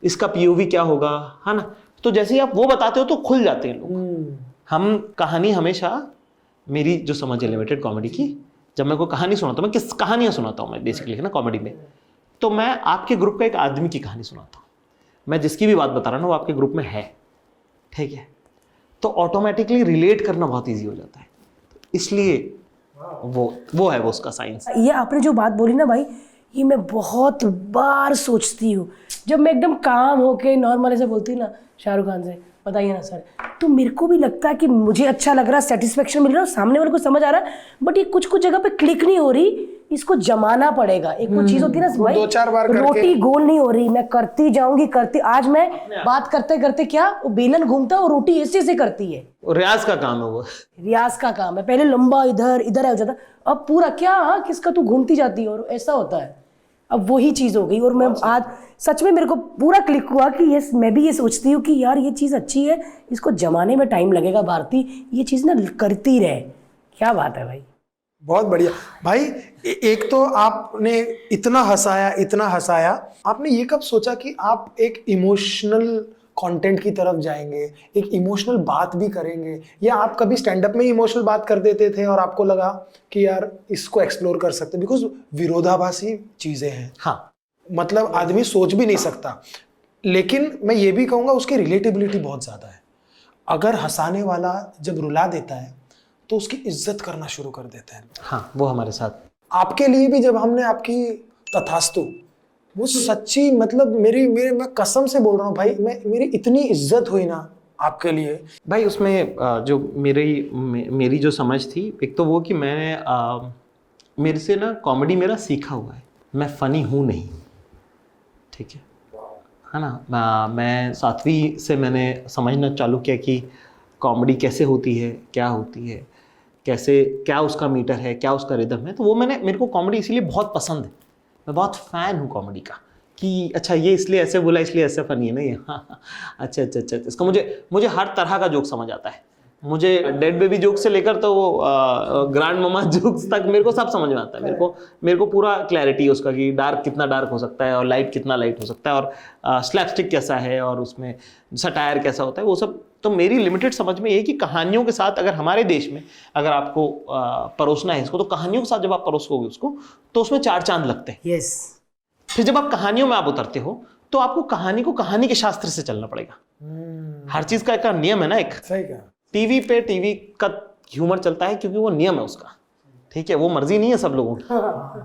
इसका पीओवी क्या होगा, है ना, तो जैसे ही आप वो बताते हो तो खुल जाते हैं लोग। हम कहानी हमेशा, मेरी जो समझ है लिमिटेड कॉमेडी की, जब मैं कोई कहानी सुनाता हूँ, मैं किस कहानियाँ सुनाता हूँ मैं बेसिकली, है ना, कॉमेडी में, तो मैं आपके ग्रुप का एक आदमी की कहानी सुनाता हूँ। मैं जिसकी भी बात बता रहा हूँ ना वो आपके ग्रुप में है, ठीक है, तो ऑटोमेटिकली रिलेट करना बहुत ईजी हो जाता है। इसलिए वो है वो उसका साइंस। ये आपने जो बात बोली ना भाई, ये मैं बहुत बार सोचती हूँ। जब मैं एकदम काम होके नॉर्मल ऐसे बोलती हूँ ना शाहरुख खान से, बताइए ना सर, तो मेरे को भी लगता है कि मुझे अच्छा लग रहा है, सेटिस्फेक्शन मिल रहा है, सामने वाले को समझ आ रहा है, बट ये कुछ जगह पे क्लिक नहीं हो रही, इसको जमाना पड़ेगा। एक वो चीज होती है ना भाई, 2-4 बार रोटी गोल नहीं हो रही, मैं करती जाऊंगी। आज मैं बात करते करते क्या वो बेलन घूमता है और रोटी ऐसे करती है। रियाज का काम है वो, रियाज का काम है। पहले लंबा इधर हो जाता, अब पूरा क्या किसका तू घूमती जाती है, और ऐसा होता है। अब वही चीज हो गई। और मैं आज सच में मेरे को पूरा क्लिक हुआ कि यस, मैं भी ये सोचती हूँ कि यार ये चीज़ अच्छी है, इसको जमाने में टाइम लगेगा। भारती ये चीज़ ना करती रहे। क्या बात है भाई, बहुत बढ़िया भाई। एक तो आपने इतना हंसाया, आपने ये कब सोचा कि आप एक इमोशनल कंटेंट की तरफ जाएंगे, एक इमोशनल बात भी करेंगे, या आप कभी स्टैंड अप में इमोशनल बात कर देते थे और आपको लगा कि यार इसको एक्सप्लोर कर सकते, बिकॉज विरोधाभासी चीजें हैं। हाँ, मतलब आदमी सोच भी नहीं सकता, लेकिन मैं ये भी कहूँगा उसकी रिलेटेबिलिटी बहुत ज़्यादा है। अगर हंसाने वाला जब रुला देता है तो उसकी इज्जत करना शुरू कर देते हैं। हाँ, वो हमारे साथ। आपके लिए भी जब हमने आपकी तथास्तु, वो सच्ची, मतलब मैं कसम से बोल रहा हूँ भाई, मेरी इतनी इज्जत हुई ना आपके लिए भाई। उसमें जो मेरी जो समझ थी, एक तो वो कि मैं मेरे से ना कॉमेडी मेरा सीखा हुआ है, मैं फ़नी हूँ नहीं, ठीक है ना। मैं 7वीं से मैंने समझना चालू किया कि कॉमेडी कैसे होती है, क्या होती है, क्या उसका मीटर है, क्या उसका रिदम है। तो वो मेरे को कॉमेडी इसीलिए बहुत पसंद है, मैं बहुत फ़ैन हूँ कॉमेडी का, कि अच्छा ये इसलिए ऐसे बोला, इसलिए ऐसे फ़नी है ना ये, हाँ, अच्छा, इसका मुझे हर तरह का जोक समझ आता है। मुझे डेड बेबी जोक से लेकर तो वो ग्रैंड ममा जोक्स तक मेरे को सब समझ में आता है। मेरे को पूरा क्लैरिटी है उसका कि डार्क कितना डार्क हो सकता है और लाइट कितना लाइट हो सकता है, और स्लैपस्टिक कैसा है और उसमें सटायर कैसा होता है, वो सब। तो मेरी लिमिटेड समझ में ये कि कहानियों के साथ अगर हमारे देश में अगर आपको परोसना है इसको, तो कहानियों के साथ जब आप परोसोगे उसको तो उसमें 4 चांद लगते हैं। यस। फिर जब आप कहानियों में आप उतरते हो तो आपको कहानी के शास्त्र से चलना पड़ेगा। हर चीज का एक नियम है ना, एक सही कहा। टीवी का ह्यूमर चलता है क्योंकि वो नियम है उसका, ठीक है, वो मर्जी नहीं है सब लोगों की,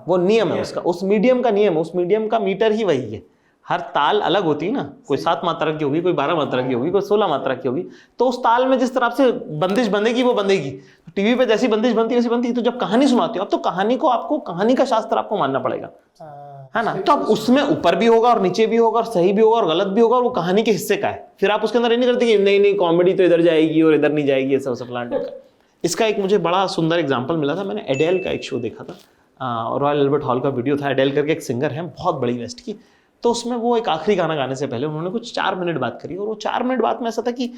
वो नियम है उसका, उस मीडियम का नियम है, उस मीडियम का मीटर ही वही है। हर ताल अलग होती है ना, कोई 7 मात्रा की होगी, कोई 12 मात्रा की होगी, कोई 16 मात्रा की होगी, तो उस ताल में जिस तरह से बंदिश बंधेगी वो बंधेगी। टीवी पे जैसी बंदिश बनती है वैसी बनती है। तो जब कहानी सुनाती हो अब तो आपको कहानी का शास्त्र आपको मानना पड़ेगा, है ना। तो अब उसमें ऊपर भी होगा और नीचे भी होगा और सही भी होगा और गलत भी होगा, और वो कहानी के हिस्से का है। फिर आप उसके अंदर ये नहीं करते कि नहीं कॉमेडी तो इधर जाएगी और इधर नहीं जाएगी, ऐसा प्लान का। इसका एक मुझे बड़ा सुंदर एग्जाम्पल मिला था। मैंने एडेल का एक शो देखा था, रॉयल एल्बर्ट हॉल का वीडियो था। एडेल करके एक सिंगर है बहुत बड़ी वेस्ट की, तो उसमें वो एक आखिरी गाना गाने से पहले उन्होंने कुछ 4 मिनट बात करी, और वो 4 मिनट बात में ऐसा था कि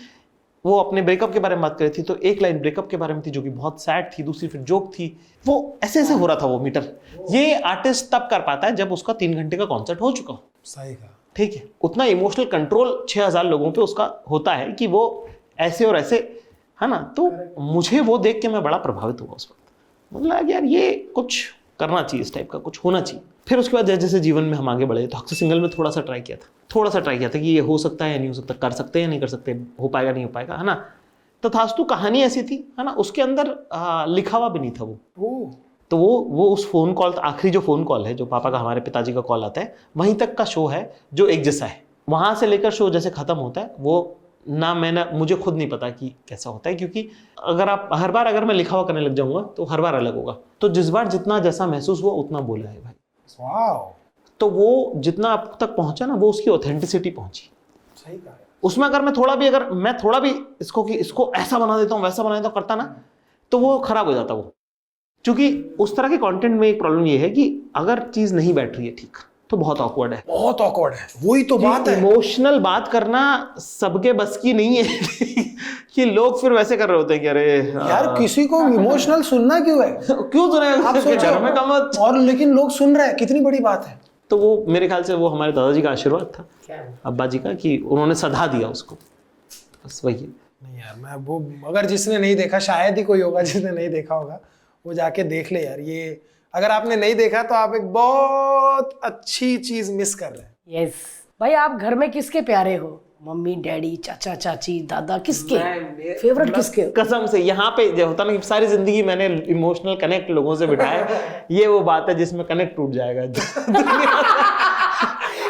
वो अपने ब्रेकअप के बारे में बात करी थी। तो एक लाइन ब्रेकअप के बारे में थी जो कि बहुत सैड थी, दूसरी फिर जोक थी। वो ऐसे हो रहा था वो मीटर। ये आर्टिस्ट तब कर पाता है जब उसका 3 घंटे का कॉन्सर्ट हो चुका हो, सही कहा, ठीक है। उतना इमोशनल कंट्रोल 6000 लोगों पे उसका होता है कि वो ऐसे और ऐसे, है ना। तो मुझे वो देख के मैं बड़ा प्रभावित हुआ उस वक्त। मुझे लगा यार ये कुछ करना चाहिए, इस टाइप का कुछ होना चाहिए। फिर उसके बाद जैसे जैसे जीवन में हम आगे बढ़े तो अक्सर सिंगल में थोड़ा सा ट्राई किया था कि ये हो सकता है या नहीं हो सकता, कर सकते हैं या नहीं कर सकते, हो पाएगा नहीं हो पाएगा, है ना। तथास्तु कहानी ऐसी थी, है ना, उसके अंदर लिखा हुआ भी नहीं था वो। तो वो उस फोन कॉल, आखिरी जो फोन कॉल है, जो पापा का, हमारे पिताजी का कॉल आता है, वहीं तक का शो है जो एक जैसा है। वहां से लेकर शो जैसे खत्म होता है वो मुझे खुद नहीं पता कि कैसा होता है, क्योंकि अगर आप हर बार अगर मैं लिखा हुआ करने लग जाऊंगा तो हर बार अलग होगा। तो जिस बार जितना जैसा महसूस हुआ उतना बोला है भाई। तो वो जितना आप तक पहुंचा ना, वो उसकी ऑथेंटिसिटी पहुंची। सही कहा। उसमें अगर मैं थोड़ा भी इसको ऐसा बना देता हूँ, वैसा बना देता हूँ, करता ना, तो वो खराब हो जाता वो। क्योंकि उस तरह के कंटेंट में एक प्रॉब्लम ये है कि अगर चीज नहीं बैठ रही है ठीक, तो बहुत ऑकवर्ड है, बहुत ऑकवर्ड है। वही तो बात है। इमोशनल बात करना सबके बस की नहीं है कि लोग फिर वैसे कर रहे होते हैं कि अरे यार किसी को इमोशनल सुनना क्यों है? क्यों सुने आप सोचो, घर में कम और लेकिन लोग सुन रहे हैं, कितनी बड़ी बात है। तो वो मेरे ख्याल से वो हमारे दादाजी का आशीर्वाद था, अब्बा जी का, कि उन्होंने सधा दिया उसको, बस वही है। नहीं यार, मैं वो अगर जिसने नहीं देखा, शायद ही कोई होगा जिसने नहीं देखा होगा, वो जाके देख ले यार। ये अगर आपने नहीं देखा तो आप एक बहुत अच्छी चीज मिस कर रहे हैं। यस भाई, आप घर में किसके प्यारे हो? मम्मी, डैडी, चाचा, चाची, दादा, किसके फेवरेट? किसके? कसम से यहाँ पे जो होता ना कि सारी जिंदगी मैंने इमोशनल कनेक्ट लोगों से बिठाया, ये वो बात है जिसमें कनेक्ट टूट जाएगा।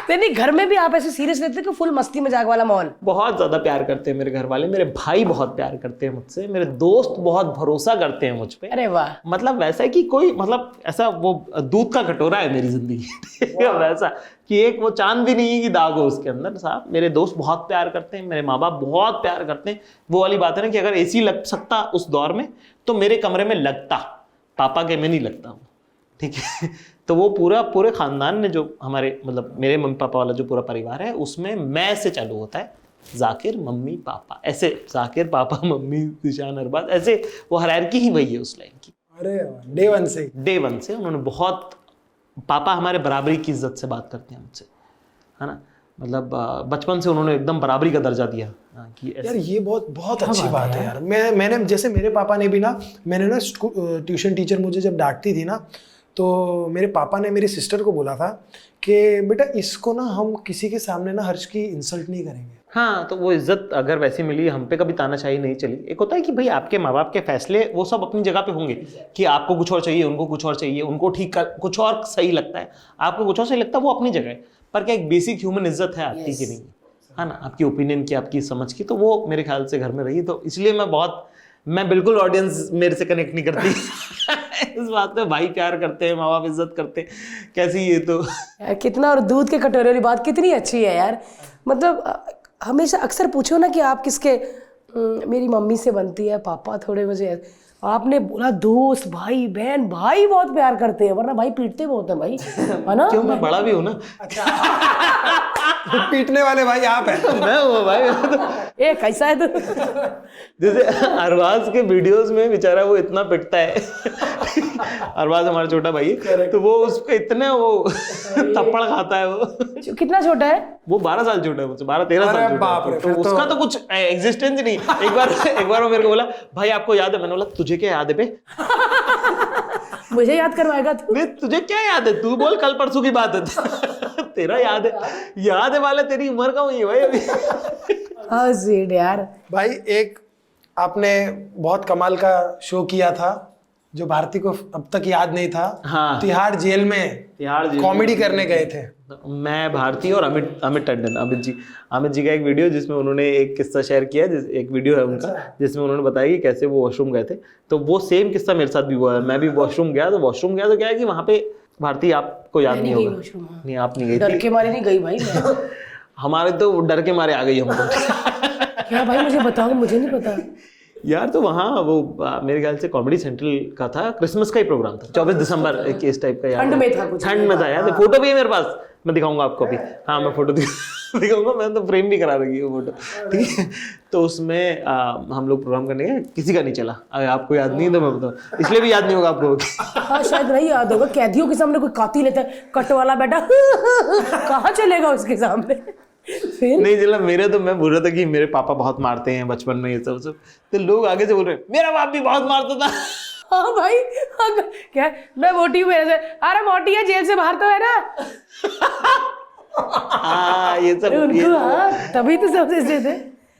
नहीं, घर में भी आप ऐसे सीरियस रहते कि फुल मस्ती मजाक वाला माहौल? बहुत ज्यादा प्यार करते हैं मेरे घर वाले, मेरे भाई बहुत प्यार करते हैं मुझसे, मेरे दोस्त बहुत भरोसा करते हैं मुझ पे। अरे वाह। मतलब वैसा है कि कोई, मतलब ऐसा वो दूध का कटोरा है मेरी जिंदगी। वैसा कि एक वो चांद भी नहीं है कि दाग हो उसके अंदर। साहब मेरे दोस्त बहुत प्यार करते हैं, मेरे माँ बाप बहुत प्यार करते हैं। वो वाली बात है ना कि अगर एसी लग सकता उस दौर में तो मेरे कमरे में लगता, पापा के में नहीं लगता वो, ठीक है। तो वो पूरे खानदान ने, जो हमारे मतलब मेरे मम्मी पापा वाला जो पूरा परिवार है, उसमें मैं से चालू होता है, जाकिर मम्मी पापा, ऐसे जाकिर पापा मम्मी ज़ीशान अरबाज, ऐसे वो हायरार्की ही वही है उस लाइन की। अरे डे वन से उन्होंने बहुत, पापा हमारे बराबरी की इज्जत से बात करते हैं मुझसे, है ना, मतलब बचपन से उन्होंने एकदम बराबरी का दर्जा दिया कि यार ये बहुत अच्छी बात है यार। मैंने जैसे मेरे पापा ने भी ना, मैंने ना ट्यूशन टीचर मुझे जब डांटती थी ना, तो मेरे पापा ने मेरी सिस्टर को बोला था कि बेटा इसको ना हम किसी के सामने ना हर्ष की इंसल्ट नहीं करेंगे। हाँ, तो वो इज्जत अगर वैसी मिली, हम पे कभी तानाशाही नहीं चली। एक होता है कि भाई आपके माँ बाप के फैसले वो सब अपनी जगह पे होंगे कि आपको कुछ और चाहिए, उनको कुछ और चाहिए, उनको कुछ और सही लगता है, आपको कुछ और सही लगता है, वो अपनी जगह है। पर क्या एक बेसिक ह्यूमन इज्जत है आपकी कि नहीं, है ना, आपकी ओपिनियन की, आपकी समझ की, तो वो मेरे ख्याल से घर में रही। तो इसलिए मैं बिल्कुल ऑडियंस मेरे से कनेक्ट नहीं करती इस बात पे। भाई प्यार करते हैं, माँ बाप इज्जत करते हैं, कैसी ये तो यार कितना, और दूध के कटोरे वाली बात कितनी अच्छी है यार। मतलब हमेशा अक्सर पूछो ना कि आप किसके, मेरी मम्मी से बनती है, पापा थोड़े मुझे, आपने बोला दोस्त, भाई बहन, भाई बहुत प्यार करते हैं, वरना भाई पीटते बहुत हैं भाई, है ना। क्यों, मैं बड़ा भी हूँ ना। पीटने वाले भाई आप हैं। मैं हूँ भाई। ए कैसा है तू? जैसे अरबाज के वीडियोस में बेचारा वो इतना पिटता है। अरबाज हमारा छोटा भाई है, तो वो उसको इतने वो थप्पड़ खाता है। वो कितना छोटा है? वो 12 साल छोटा है मुझसे, 12-13 साल छोटा है। तो उसका तो कुछ एग्जिस्टेंस नहीं। एक बार वो मेरे को बोला, भाई आपको याद है? मैंने बोला तुझे क्या याद है बे? मुझे याद करवाएगा तू? तुझे क्या याद है? तू बोल, कल परसों की बात है। तेरा याद है वाला, तेरी उम्र का हुई है भाई अभी। हाँ स्वीट यार। भाई एक आपने बहुत कमाल का शो किया था जो भारती को अब तक याद नहीं था। हाँ। तिहाड़ जेल में कॉमेडी करने गए थे। मैं, भारती और अमित टंडन, अमित जी का एक वीडियो जिसमें उन्होंने एक किस्सा शेयर किया, एक वीडियो है उनका जिसमें उन्होंने बताया कि कैसे वो वॉशरूम गए थे। तो वो सेम किस्सा मेरे साथ भी हुआ है। मैं भी वॉशरूम गया तो क्या है कि वहाँ पे, भारती आपको याद नहीं होगा, नहीं आप नहीं गई, डर के मारे नहीं गई भाई मैं। हमारे तो डर के मारे आ गई हमको। क्या भाई, मुझे बताओ, मुझे नहीं पता यार। तो वहाँ वो मेरे ख्याल से कॉमेडी सेंट्रल का था, क्रिसमस का ही प्रोग्राम था, 24 दिसंबर इस टाइप का। ठंड में था कुछ, ठंड में था यार। फोटो भी है मेरे पास, मैं दिखाऊंगा आपको अभी। हाँ, मैं फोटो दिखाऊंगा, मैंने तो फ्रेम भी करा रखी है वो फोटो, ठीक है। तो उसमें हम लोग प्रोग्राम करने गए, किसी का नहीं चला। अगर आपको याद नहीं है तो मैं बताऊँ, इसलिए भी याद नहीं होगा आपको। हाँ शायद नहीं याद होगा। कैदियों के सामने कोई काती लेता है, कट वाला बेटा कहाँ चलेगा उसके सामने। फिर नहीं चला मेरे, तो मैं बोल रहा था कि मेरे पापा बहुत मारते हैं बचपन में, ये सब। तो लोग आगे से बोल रहे हैं मेरा बाप भी बहुत मारता था। हाँ भाई, क्या मैं मोटी हूँ मेरे से, अरे मोटी है जेल से बाहर तो है ना। हाँ ये सब उनको हाँ तभी तो सब ऐसे थे,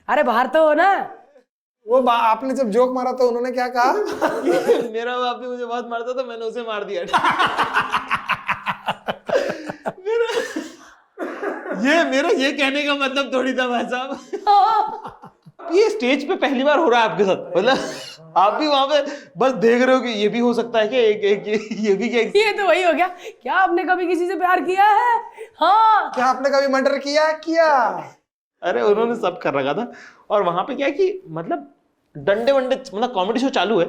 अरे बाहर तो हो ना। वो आपने जब जोक मारा तो उन्होंने क्या कहा? मेरा बाप भी मुझे बहुत मारता था, मैंने उसे मार दिया। मेरा ये कहने का मतलब थोड़ी था भाई साहब। ये स्टेज पे पहली बार हो रहा है आपके साथ, मतलब आप भी वहां पे बस देख रहे हो कि ये भी हो सकता है कि ये भी क्या? ये तो वही हो गया, क्या आपने कभी किसी से प्यार किया है? हाँ। क्या आपने कभी मर्डर किया? अरे उन्होंने सब कर रखा था। और वहां पे क्या है कि मतलब डंडे वंडे, मतलब कॉमेडी शो चालू है,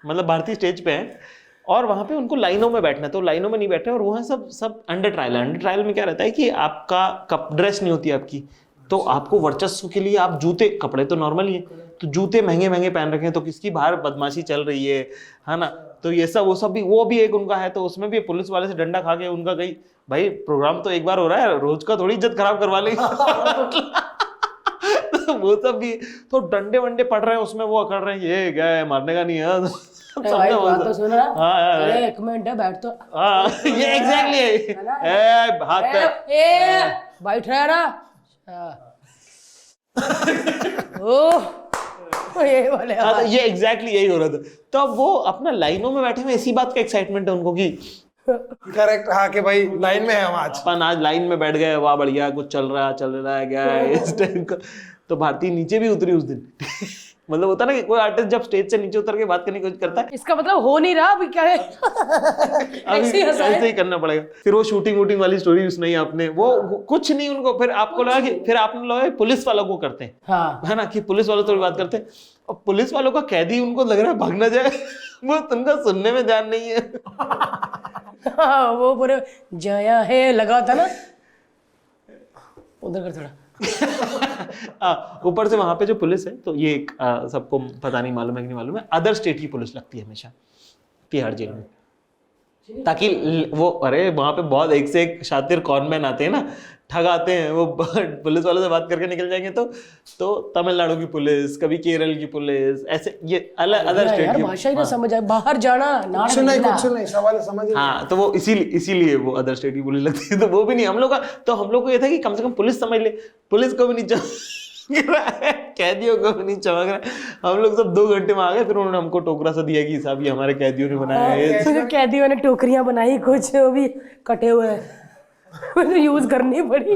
मतलब भारतीय स्टेज पे है, और वहां पे उनको लाइनों में बैठना है, तो लाइनों में नहीं बैठे, और वहाँ सब अंडर ट्रायल है। अंडर ट्रायल में क्या रहता है कि आपका कप ड्रेस नहीं होती आपकी, तो आपको वर्चस्व के लिए आप जूते, कपड़े तो नॉर्मल ही है, तो जूते महंगे महंगे पहन रखे हैं, तो किसकी बाहर बदमाशी चल रही है ना, तो ये सब वो सब भी, वो भी एक उनका है, तो उसमें भी पुलिस वाले से डंडा खा के उनका गई, भाई प्रोग्राम तो एक बार हो रहा है, रोज का थोड़ी इज्जत खराब करवा लेंगे। वो सब भी तो डंडे वंडे पड़ रहे हैं उसमें, वो अकड़ रहे हैं, ये क्या है, मारने का नहीं है। भाई बात तो सुन रहा, हाँ अरे एक मिनट है बैठ तो, हाँ ये एग्जैक्टली हाथ बैठ रहा है ना। ओह ये वाले हाँ, तो ये एग्जैक्टली यही हो रहा था। तो अब वो अपना लाइनों में बैठे हुए, इसी बात का एक्साइटमेंट है उनको कि करेक्ट, हाँ कि भाई लाइन में है हम आज। अपन आज लाइन में बैठ गए, वाह बढ़िया, कुछ चल रहा है क्या है इस टाइप का। तो भारती नीचे भी उतरी उस दिन। मतलब होता ना कि कोई आर्टिस्ट जब स्टेज से नीचे उतर के बात करने की कोशिश करता है, इसका मतलब हो नहीं रहा अभी, क्या है? अभी ऐसे ही करना पड़ेगा। फिर वो शूटिंग वूटिंग वाली स्टोरी सुनाई आपने, वो कुछ नहीं उनको, फिर आपको लगा कि फिर आपने लगा पुलिस वालों को करते हैं, हाँ है ना, कि पुलिस वालों से बात करते हैं, और पुलिस वालों का कैदी उनको लग रहा है भाग ना जाए। वो तुमका सुनने में ध्यान नहीं है। हाँ, वो पूरे जया है लगा था ना, उधर कर थोड़ा। ऊपर से वहां पे जो पुलिस है, तो ये एक सबको पता नहीं मालूम है कि नहीं मालूम है, अदर स्टेट की पुलिस लगती है हमेशा तिहाड़ जेल में, ताकि वो, अरे वहां पे बहुत एक से एक शातिर कॉनमैन आते हैं ना, ठग आते हैं, वो पुलिस वालों से बात करके निकल जाएंगे, तो तमिलनाडु की पुलिस, कभी केरल की पुलिस, ऐसे ये अलग अदर स्टेट की भाषा ही ना समझ आए, बाहर जाना ना, कुछ नहीं सवाल समझ। हाँ, तो वो इसीलिए वो अदर स्टेट की पुलिस लगती है। तो वो भी नहीं हम लोग का, तो हम लोग को ये था कि कम से कम पुलिस समझ ले, पुलिस को भी नहीं चमक रहा है, कैदियों को भी नहीं चमक रहा है। हम लोग सब 2 घंटे में आ गए, फिर उन्होंने हमको टोकरा सा दिया कि साहब ये हमारे कैदियों ने बनाया है। कैदियों ने टोकरियां बनाई, कुछ वो भी कटे हुए यूज करनी पड़ी,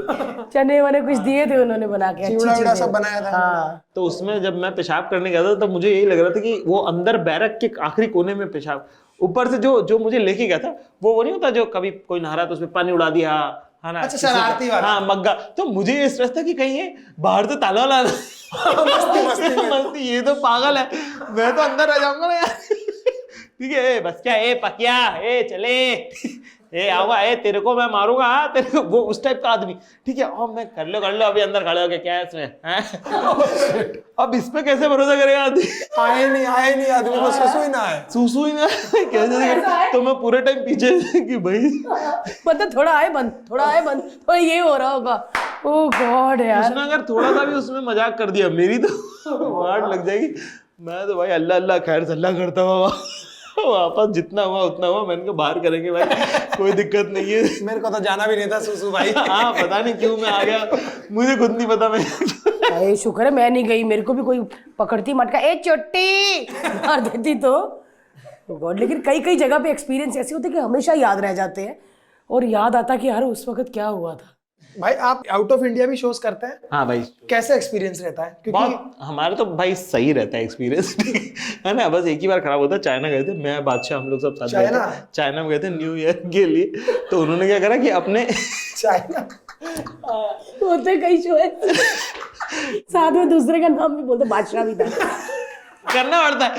चने वने कुछ दिए थे उन्होंने बना के, चिवड़ा सब बनाया था। हाँ। तो उसमें जब मैं पेशाब करने गया था, तब मुझे यही लग रहा था कि वो अंदर बैरक के आखिरी कोने में पेशाब, ऊपर से जो मुझे लेके गया था, वो नहीं होता जो कभी कोई नहा रहा तो उसमें पानी उड़ा दिया, है ना, अच्छा शरारती वाला, हाँ मग्गा। तो मुझे ये स्ट्रेस था कि कहीं ये बाहर से ताला वाला मस्ती, ये तो पागल है, मैं तो अंदर रह जाऊंगा ना यार। ठीक है, बस क्या, ए पकिया, ए चले, ए आवा, ए तेरे को मैं मारूंगा, तेरे को, वो उस टाइप का आदमी। ठीक है, और मैं कर लो अभी अंदर खड़े हो गए, क्या है इसमें? अब इस पे कैसे भरोसा करेगा आदमी? आए नहीं आदमी को सुसु ही ना कैसे? तो मैं पूरे टाइम पीछे कि भाई मतलब थोड़ा आए बंद, तो ये हो रहा होगा। ओह गॉड यार, उसने अगर थोड़ा सा भी उसमें मजाक कर दिया, मेरी तो वाट लग जाएगी। मैं तो भाई अल्लाह खैर सल्ला करता हुआ वापस, जितना हुआ उतना हुआ, मैंने कहा बाहर करेंगे भाई, कोई दिक्कत नहीं है। मेरे को तो जाना भी नहीं था सुसु भाई। हाँ, पता नहीं क्यों मैं आ गया, मुझे खुद नहीं पता। मैं अरे शुक्र है मैं नहीं गई, मेरे को भी कोई पकड़ती मटका, ए चोटी मार देती तो गॉड। लेकिन कई जगह पे एक्सपीरियंस ऐसे होते हैं कि हमेशा याद रह जाते हैं, और याद आता कि यार उस वक्त क्या हुआ था। भाई आप आउट ऑफ इंडिया भी शोज करते हैं? हाँ भाई, कैसा एक्सपीरियंस रहता है? क्योंकि हमारे तो भाई सही रहता है एक्सपीरियंस, है ना। बस एक ही बार खराब होता है। चाइना गए थे, मैं बादशाह, हम लोग सब साथ गए थे चाइना में, गए थे न्यू ईयर के लिए। तो उन्होंने क्या करा कि अपने चाइना होते कई शो है, साथ में दूसरे का नाम भी बोलते, बादशाह भी था। करना पड़ता है,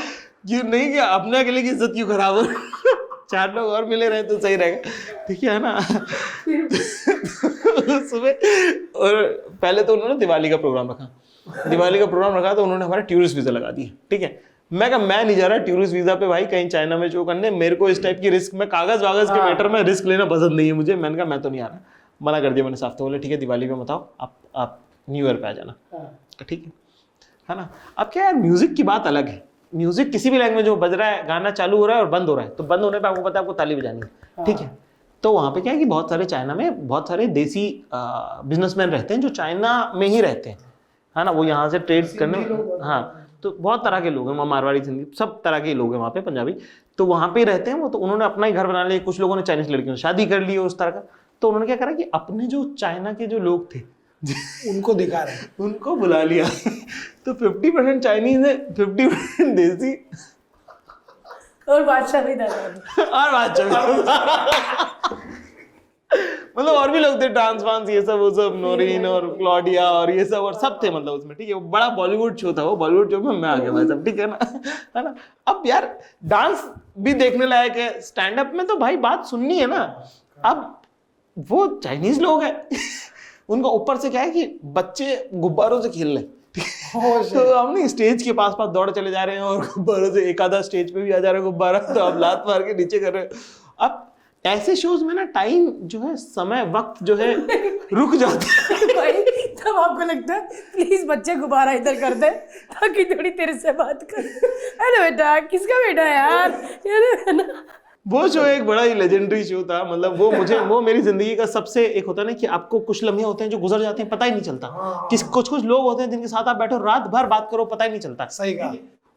क्यों नहीं, क्या अपने अकेले की इज्जत क्यों खराब हो? 4 लोग और मिले रहे तो सही रहेगा, ठीक है ना। सुबह, और पहले तो उन्होंने दिवाली का प्रोग्राम रखा, तो उन्होंने हमारा टूरिस्ट वीजा लगा दिया। ठीक है, मैं कहा मैं नहीं जा रहा टूरिस्ट वीजा पे भाई कहीं चाइना में शो करने, मेरे को इस टाइप की रिस्क, मैं कागज वागज के मैटर में रिस्क लेना पसंद नहीं है मुझे। मैंने कहा मैं तो नहीं आ रहा, मना कर दिया मैंने साफ। तो बोले ठीक है दिवाली में मत आओ, आप न्यू ईयर पे आ जाना। ठीक है ना। अब क्या यार, म्यूजिक की बात अलग है, म्यूजिक किसी भी लैंग्वेज में बज रहा है, गाना चालू हो रहा है और बंद हो रहा है, तो बंद होने पे आपको पता है आपको ताली बजानी है, ठीक है। तो वहाँ पे क्या है कि बहुत सारे चाइना में बहुत सारे देसी बिजनेसमैन रहते हैं जो चाइना में ही रहते हैं, है ना, वो यहाँ से ट्रेड करने, हाँ, तो बहुत तरह के लोग हैं वहाँ, मारवाड़ी, सिंधी, सब तरह के लोग हैं वहाँ पे, पंजाबी, तो वहाँ पे रहते हैं वो। तो उन्होंने अपना ही घर बना लिया, कुछ लोगों ने चाइनीज लड़कियों से शादी कर ली उस तरह का। तो उन्होंने क्या करा कि अपने जो चाइना के जो लोग थे उनको दिखा रहे हैं, उनको बुला लिया। तो 50% चाइनीज है, 50% देसी और बादशाह भी था। और बादशाह मतलब और भी लोग थे, डांस वांस ये सब, वो सब, नोरीन और क्लॉडिया और ये सब, और सब थे मतलब उसमें, ठीक है। वो बड़ा बॉलीवुड शो था, वो बॉलीवुड शो में मैं आ गया भाई सब, ठीक है ना, है ना। अब यार डांस भी देखने लायक है, स्टैंड अप में तो भाई बात सुननी है ना। अब वो चाइनीज लोग हैं उनका ऊपर से क्या है कि बच्चे गुब्बारों से खेल रहे, तो हम नहीं स्टेज के पास पास दौड़ चले जा रहे हैं और गुब्बारों से एक आधा स्टेज पे भी आ जा रहा है गुब्बारा, तो आप लात मार के नीचे कर रहे हो। अब ऐसे शोज में ना टाइम जो है, समय, वक्त जो है रुक जाता है भाई तब आपको लगता है प्लीज बच्चे गुब्बारा इधर कर दे ताकि थोड़ी तेरे से बात कर। अरे बेटा किसका बेटा है यार, है ना। वो शो एक बड़ा ही लेजेंडरी शो था, मतलब वो मेरी जिंदगी का सबसे, एक होता है ना कि आपको कुछ लम्हे होते हैं जो गुजर जाते हैं, पता ही नहीं चलता। कुछ लोग होते हैं जिनके साथ आप बैठो रात भर बात करो, पता ही नहीं चलता। सही कहा।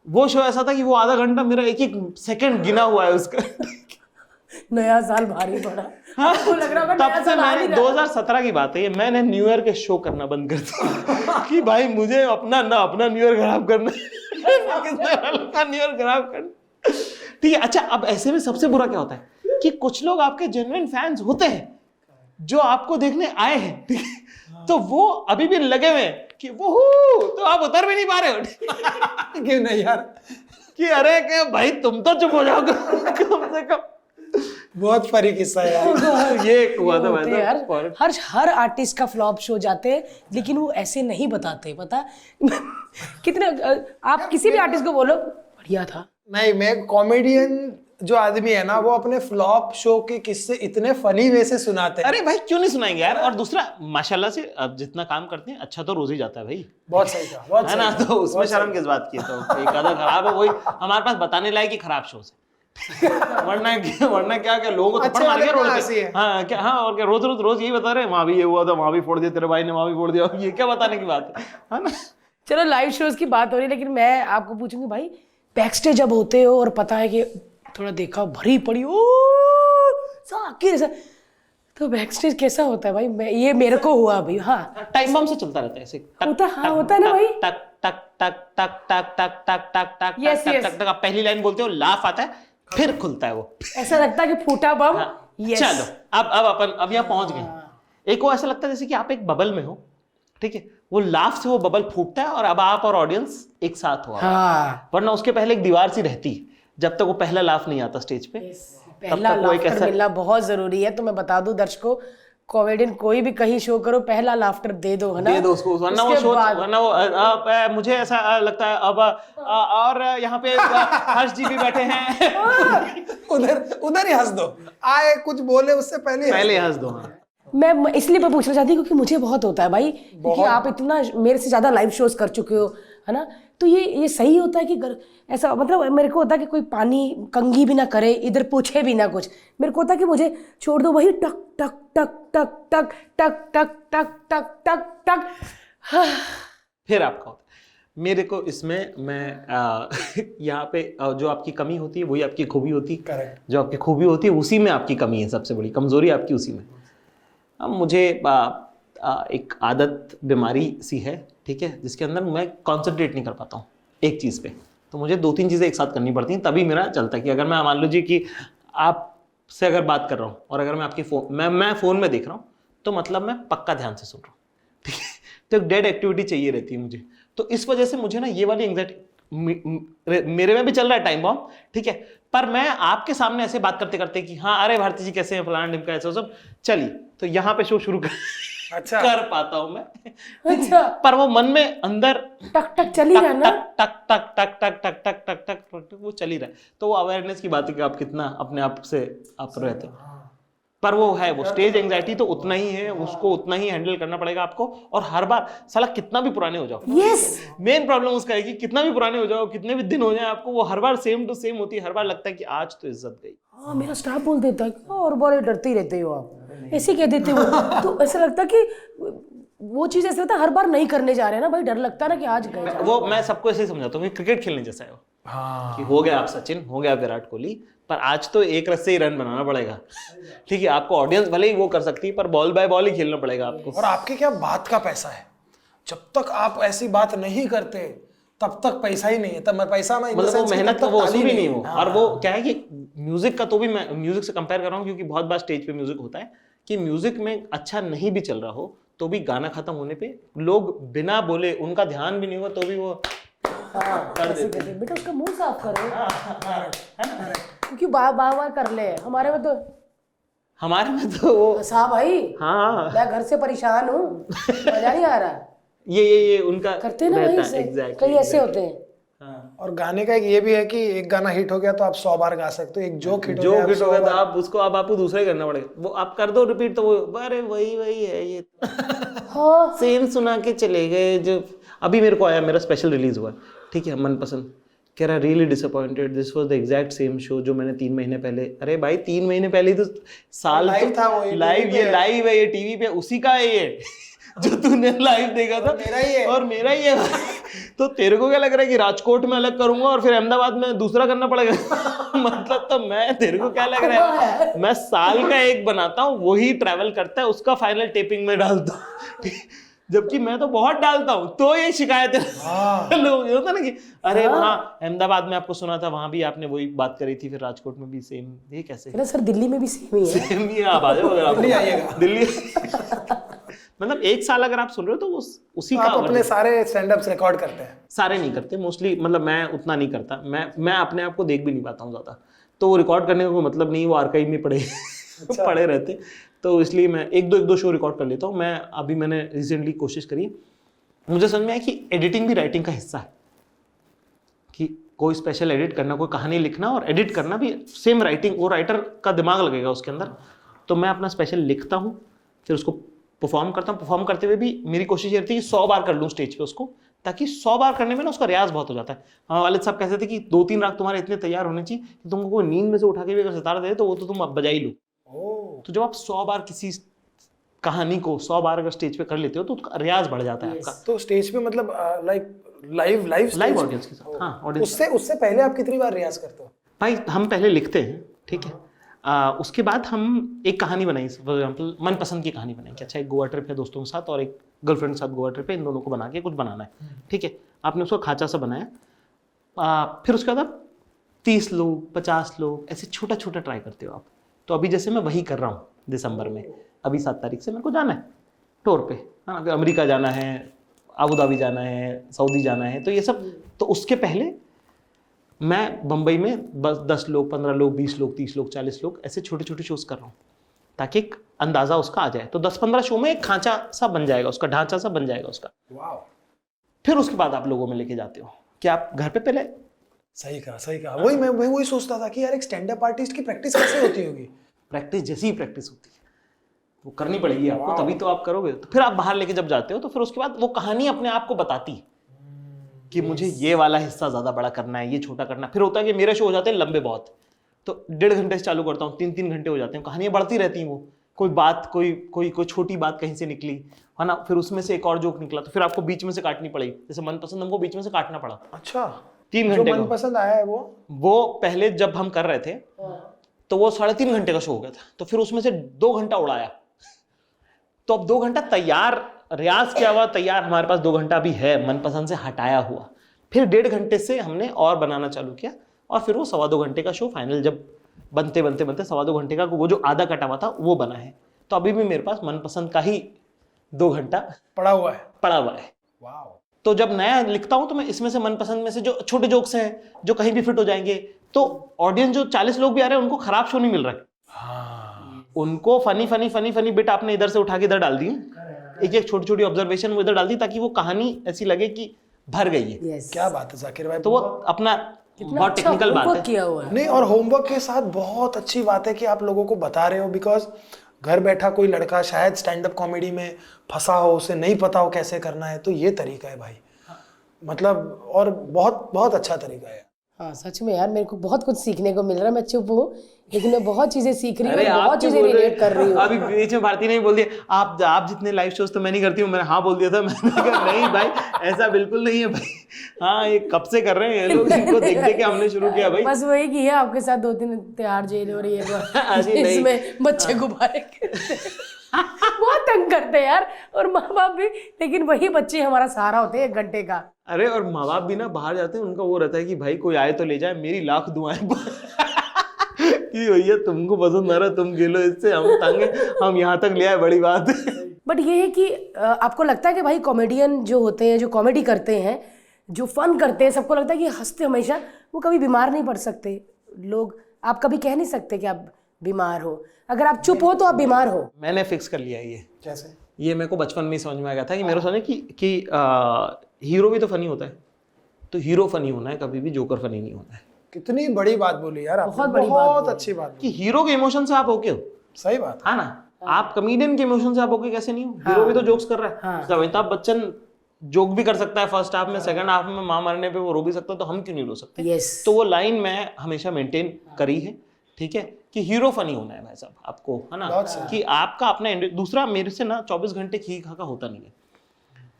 वो शो ऐसा था कि वो आधा घंटा मेरा एक एक सेकंड गिना हुआ है उसका। नया साल भारी पड़ा, आपको लग रहा होगा तब नया से साल आ मैंने ही रहा है। 2017 की बात है ये, मैंने न्यू ईयर के शो करना बंद कर दिया कि भाई मुझे अपना न्यू ईयर खराब करना न्यू ईयर खराब करना, ठीक है। अच्छा, अब ऐसे में सबसे बुरा क्या होता है कि कुछ लोग आपके जेन्युइन फैंस होते हैं जो आपको देखने आए हैं, ठीक है, तो वो अभी भी लगे हुए हैं कि वो तो आप उतर भी नहीं पा रहे हो क्यों नहीं यार, कि अरे क्या भाई तुम तो चुप हो जाओ कम से कम। बहुत फनी किस्सा है यार। ये एक हुआ था होते हैं यार, वैसा। हर आर्टिस्ट का फ्लॉप शो जाते हैं, लेकिन वो ऐसे नहीं बताते, पता कितने। आप किसी भी आर्टिस्ट को बोलो बढ़िया था, नहीं, मैं कॉमेडियन जो आदमी है ना, वो अपने फ्लॉप शो के किस्से इतने फनी वे से सुनाते हैं। अरे भाई क्यों नहीं सुनाएंगे यार। और दूसरा माशाल्लाह से अब जितना काम करते हैं अच्छा तो रोज ही जाता है भाई, बहुत सही कहा, बहुत है ना, सही तो उसमें शर्म किस बात की है। तो एक आधा खराब है, वही हमारे पास बताने लायक ही खराब शोज है। वरना क्या लोगों को थप्पड़ मार के रोड पे, हाँ क्या, हाँ और क्या, रोज यही बता रहे हैं, वहां भी ये हुआ था, वहां भी फोड़ दिया तेरे भाई ने, वहां भी फोड़ दिया, ये क्या बताने की बात है ना। चलो लाइव शोज की बात हो रही है, लेकिन मैं आपको पूछूंगी भाई, बैकस्टेज जब होते हो और पता है कि थोड़ा देखा भरी पड़ी ओ साकिर से, तो बैकस्टेज कैसा होता है भाई? ये मेरे को हुआ अभी। हाँ, टाइम बम से चलता रहता है ऐसे, होता है ना भाई, टक टक टक टक टक टक टक टक टक Yes, टक yes. टक टक। आप पहली लाइन बोलते हो, लाफ आता है, फिर खुलता है वो, ऐसा लगता है कि फूटा बम। Yes. चलो अब यहाँ पहुंच गए। एक वो ऐसा लगता है जैसे कि आप एक बबल में हो, ठीक है, वो लाफ से वो बबल फूटता है और अब आप और ऑडियंस एक साथ हो। हाँ, वरना उसके पहले एक दीवार सी रहती है जब तक वो पहला लाफ नहीं आता स्टेज पे। पहला लाफ्टर मिलना बहुत जरूरी है। तो मैं बता दूं दर्शकों, कॉमेडियन कोई भी कहीं शो करो, पहला लाफ्टर दे दो, है ना, दे दो उसको, वरना वो मुझे ऐसा लगता है अब और यहाँ पे हर्ष जी भी बैठे हैं उधर ही हंस दो, आए कुछ बोले उससे पहले हंस दो। मैं इसलिए मैं पूछना चाहती हूँ क्योंकि मुझे बहुत होता है भाई, क्योंकि आप इतना मेरे से ज्यादा लाइव शोज कर चुके हो, है ना। तो ये सही होता है कि ऐसा, मतलब मेरे को होता है कि कोई पानी कंघी भी ना करे, इधर पूछे भी ना कुछ, मेरे को होता है कि मुझे छोड़ दो वही टक टक टक टक टक टक टक टक टक टक टक। फिर आपका होता है। मेरे को इसमें मैं यहाँ पे जो आपकी कमी होती है वही आपकी खूबी होती है। करेक्ट। जो आपकी खूबी होती है उसी में आपकी कमी है, सबसे बड़ी कमजोरी आपकी उसी में। अब मुझे एक आदत बीमारी सी है, ठीक है, जिसके अंदर मैं कंसंट्रेट नहीं कर पाता हूँ एक चीज़ पे। तो मुझे 2-3 चीज़ें एक साथ करनी पड़ती हैं तभी मेरा चलता है। कि अगर मैं मान लीजिए कि आपसे अगर बात कर रहा हूँ और अगर मैं आपकी मैं फ़ोन में देख रहा हूँ, तो मतलब मैं पक्का ध्यान से सुन रहा हूँ, ठीक है। तो एक डेड एक्टिविटी चाहिए रहती है मुझे। तो इस वजह से मुझे ना ये वाली एंग्जाइटी मेरे में भी चल रहा है टाइम बॉम्ब, ठीक है। पर मैं आपके सामने ऐसे बात करते करते कि हाँ अरे भारती जी कैसे हैं, फलाना ढिमका, ऐसा सब, चलिए तो यहाँ पे शो शुरू अच्छा कर पाता हूँ मैं। अच्छा, पर वो मन में अंदर टक टक चल ही रहा ना, टक टक टक टक टक टक टक टक वो चल ही रहा है। तो वो अवेयरनेस की बात है कि आप कितना अपने आप से आप रहते हैं। पर वो है, वो स्टेज एंजाइटी तो उतना ही है, उसको उतना ही हैंडल करना पड़ेगा आपको। और हर बार साला कितना भी पुराने हो जाओ, यस मेन प्रॉब्लम उसका है कि कितना भी पुराने हो जाओ, कितने भी दिन हो जाए, आपको वो हर बार सेम टू सेम होती है। हर बार लगता है कि आज तो इज्जत गई। हाँ, मेरा स्टाफ बोल देता है कि और बड़े डरते ही रहते हो आप, ऐसे कह देते हो। तो ऐसा लगता है कि वो चीज ऐसा लगता है हर बार नहीं करने जा रहे हैं ना भाई, डर लगता है ना कि आज गए। वो मैं सबको ऐसे ही समझाता हूँ कि क्रिकेट खेलने जैसा है वो, हाँ कि हो गया आप सचिन, हो गया विराट कोहली, पर आज तो एक रस से ही रन बनाना पड़ेगा। ठीक है, आपको ऑडियंस भले ही वो कर सकती है, पर बॉल बाय बॉल ही खेलना पड़ेगा आपको। और आपके क्या बात का पैसा है, जब तक आप ऐसी बात नहीं करते तब तक पैसा ही नहीं है। तब मैं पैसा में मतलब वो मेहनत का वो वसूल ही नहीं हो। हाँ। और वो क्या है कि म्यूजिक का तो भी मैं म्यूजिक से कंपेयर कर रहा हूँ, क्योंकि बहुत बार स्टेज पे म्यूजिक होता है कि म्यूजिक में अच्छा नहीं भी चल रहा हो तो भी गाना खत्म होने पे लोग बिना बोले, उनका ध्यान भी नहीं हुआ तो भी वो कर देते हैं। बेटा उसका मुंह साफ करो, क्योंकि बार कर ले। हमारे में तो वो साहब भाई, हाँ मैं घर से परेशान हूँ, मजा नहीं आ रहा। ये उनका करते ना रहता वहीं है, से, exactly, कई ऐसे होते हैं। हाँ। और गाने का एक ये भी है कि एक गाना हिट हो गया तो आप 100 बार गा सकते हो। एक जोक हिट हो जो गया, हिट हो गया था आप उसको अब आपको दूसरा ही करना पड़ेगा। वो आप कर दो रिपीट तो वो अरे वही है ये हाँ सेम सुना के चले गए। जो अभी मेरे को आया, मेरा स्पेशल रिलीज हुआ, ठीक है, मनपसंद, कह रहा really disappointed, this was the exact same show जो मैंने 3 महीने पहले। अरे भाई 3 महीने पहले ही तो साल लाइव तो था वो, लाइव, ये लाइव है, ये टीवी पे उसी का है ये जो तूने लाइव देखा था, मेरा ही है। और मेरा ही है। तो तेरे को क्या लग रहा है कि राजकोट में अलग करूंगा और फिर अहमदाबाद में दूसरा करना पड़ेगा? मतलब तो मैं, तेरे को क्या लग रहा है, मैं साल का एक बनाता हूँ, वही ट्रैवल करता है, उसका फाइनल टेपिंग में डालता हूँ। जबकि मैं तो बहुत डालता हूँ, तो ये शिकायत है लोग, ये होता ना कि अरे वहाँ अहमदाबाद में आपको सुना था, वहां भी आपने वही बात करी थी, फिर राजकोट में भी सेम, ये कैसे? सर दिल्ली में भी सेम ही है। सेम ही है, आप आ जाओ अगर आप दिल्ली आइएगा। दिल्ली। मतलब एक साल अगर आप सुन रहे हो तो उसी का आप अपने सारे स्टैंड अप्स रिकॉर्ड करते हैं? सारे नहीं करते मोस्टली, मतलब मैं उतना नहीं करता, मैं अपने आप को देख भी नहीं पाता हूँ ज़्यादा, तो वो रिकॉर्ड करने का कोई मतलब नहीं, वो आर्काइव में पड़े पड़े रहते, तो इसलिए मैं एक दो शो रिकॉर्ड कर लेता हूँ। मैंने रिसेंटली कोशिश करी, मुझे समझ में आया कि एडिटिंग भी राइटिंग का हिस्सा है, कि कोई स्पेशल एडिट करना, कोई कहानी लिखना और एडिट करना भी सेम राइटिंग, वो राइटर का दिमाग लगेगा उसके अंदर। तो मैं अपना स्पेशल लिखता हूँ, फिर उसको परफॉर्म करता हूँ। परफॉर्म करते हुए भी मेरी कोशिश ये रहती है कि 100 बार कर लूँ स्टेज पे उसको, ताकि 100 बार करने में ना उसका रियाज बहुत हो जाता है। हमारे वालिद साहब कहते थे कि 2-3 राग तुम्हारे इतने तैयार होने चाहिए कि तुमको कोई नींद में से उठा के भी अगर सितारा दे तो वो तो तुम अब बजा ही लो। तो जब आप 100 बार किसी कहानी को 100 बार अगर स्टेज पे कर लेते हो तो उसका रियाज बढ़ जाता है आपका। तो स्टेज पे मतलब लाइव लाइव ऑडियंस के साथ, हाँ ऑडियंस। उससे पहले आप कितनी बार रियाज करते हो? भाई हम पहले लिखते हैं, ठीक है, उसके बाद हम एक कहानी बनाई, फॉर एग्जाम्पल मनपसंद की कहानी बनाई कि अच्छा एक गोवा ट्रिप है दोस्तों के साथ और एक गर्लफ्रेंड के साथ गोवा ट्रिप है, इन दोनों को बना के कुछ बनाना है, ठीक है। आपने उसको खाचा सा बनाया, फिर उसके बाद आप 30 लोग 50 लोग ऐसे छोटा छोटा ट्राई करते हो आप। तो अभी जैसे मैं वही कर रहा हूँ दिसंबर में, अभी 7 तारीख से मेरे को जाना है टूर पे, है ना, अमेरिका जाना है, अबू धाबी जाना है, सऊदी जाना है, तो ये सब। तो उसके पहले मैं बम्बई में बस 10 लोग 15 लोग 20 लोग 30 लोग 40 लोग ऐसे छोटे छोटे शोज कर रहा हूँ, ताकि एक अंदाजा उसका आ जाए। तो 10-15 शो में एक खांचा सा बन जाएगा, उसका ढांचा सा बन जाएगा उसका। फिर उसके बाद आप लोगों में लेके जाते हो कि आप घर पे पहले। सही कहा। वही मैं वही सोचता था कि यार एक स्टैंड अप आर्टिस्ट की प्रैक्टिस कैसे होती होगी? प्रैक्टिस जैसी ही प्रैक्टिस होती है, वो करनी पड़ेगी आपको, तभी तो आप करोगे। तो फिर आप बाहर लेके जब जाते हो तो फिर उसके बाद वो कहानी अपने आप को बताती है कि मुझे ये वाला हिस्सा ज्यादा बड़ा करना है, ये छोटा करना है। फिर होता है कि मेरे शो हो जाते हैं लंबे बहुत, तो 1.5 घंटे से चालू करता हूँ, 3-3 घंटे हो जाते हैं, कहानियां बढ़ती रहती हैं। वो कोई बात कोई छोटी बात कहीं से निकली है ना, फिर उसमें से एक और जोक निकला, तो फिर आपको बीच में से काटनी पड़ेगी। जैसे मनपसंद हमको बीच में से काटना पड़ा। अच्छा, 3 घंटे जो मनपसंद आया है वो पहले जब हम कर रहे थे तो वो 3.5 घंटे का शो हो गया था, तो फिर उसमें से 2 घंटा उड़ाया। तो अब 2 घंटा तैयार रियाज किया हुआ तैयार हमारे पास 2 घंटा भी है मनपसंद से हटाया हुआ। फिर 1.5 घंटे से हमने और बनाना चालू किया, और फिर वो 2.25 घंटे का शो फाइनल जब बनते 2.25 घंटे का वो जो आधा कटा हुआ था वो बना है। तो अभी भी मेरे पास मनपसंद का ही 2 घंटा पड़ा हुआ है। तो जब नया लिखता हूं तो मैं इसमें से मनपसंद में से जो छोटे जोक्स हैं जो कहीं भी फिट हो जाएंगे, तो ऑडियंस जो 40 लोग भी आ रहे हैं उनको खराब शो नहीं मिल रहा है। उनको फनी बिट आपने इधर से उठा के इधर डाल दिए, एक छोटी ऑब्जर्वेशन वो इधर डाल दी, ताकि वो कहानी ऐसी लगे कि भर गई है। क्या बात है जाकिर भाई। तो वो अपना बहुत टेक्निकल बात है। किया हुआ है। नहीं, और होमवर्क के साथ बहुत अच्छी बात है कि आप लोगों को बता रहे हो, बिकॉज घर बैठा कोई लड़का शायद स्टैंड अप कॉमेडी में फंसा हो, उसे नहीं पता हो कैसे करना है, तो ये तरीका है भाई, मतलब और बहुत बहुत अच्छा तरीका है। हाँ सच में यार, मेरे को बहुत कुछ सीखने को मिल रहा है। मैं चुप हूँ लेकिन मैं बहुत चीजें सीख रही हूँ, अरे आप बहुत क्यों चीजें बोल रहे रिलेट कर रही हूँ। अभी बीच में भारती ने भी बोल दिया आप जितने लाइव शोज तो मैं नहीं करती हूँ, मैंने हाँ बोल दिया था। मैंने कहा नहीं भाई ऐसा बिल्कुल नहीं है भाई, हाँ ये कब से कर रहे हैं ये लोग, इनको देख देख के हमने शुरू किया भाई। बस वही की है आपके साथ 2-3 तिहाड़ जेल हो रही है नहीं। इसमें बच्चे गुब्बारे खेलते हैं। बहुत तंग करते हैं यार, और माँ बाप भी, लेकिन वही बच्चे हमारा सहारा होते हैं 1 घंटे का। अरे और माँ बाप भी ना बाहर जाते हैं, उनका वो रहता है कि भाई कोई आए तो ले जाए, मेरी लाख दुआएं कि भैया तुमको पसंद आ रहा तुम खेलो इससे, हम तंग हैं, हम यहाँ तक ले आए, बड़ी बात है। बट ये है कि आपको लगता है कि भाई कॉमेडियन जो होते हैं, जो कॉमेडी करते हैं, जो फन करते हैं, सबको लगता है कि हंसते हमेशा, वो कभी बीमार नहीं पड़ सकते लोग। आप कभी कह नहीं सकते कि आप बीमार हो, अगर आप चुप हो तो आप बीमार हो। मैंने फिक्स कर लिया ये, कैसे? ये मेरे को बचपन में ही समझ में आ गया था कि मेरे को समझ कि हीरो भी तो फनी होता है, तो हीरो फनी होना है, कभी भी जोकर फनी नहीं होना है। कितनी बड़ी बात बोली यार आपने, बहुत बड़ी बात बहुत अच्छी बात बोली। कि हीरो के इमोशन से आप ओके हो, सही बात है। है ना? आप कमेडियन के इमोशन से आप ओके कैसे नहीं हो? हीरो भी तो जोक्स कर रहा है। जब अमिताभ बच्चन जोक भी कर सकता है फर्स्ट हाफ में, सेकंड हाफ में मां मरने पे वो रो भी सकता है, तो हम क्यों नहीं रो सकते? यस। तो वो लाइन मैं हमेशा मेंटेन करी है, ठीक है, कि हीरो फनी होना है भाई साहब आपको, है ना? कि आपका अपना दूसरा, मेरे से ना 24 घंटे खी खा का होता नहीं है,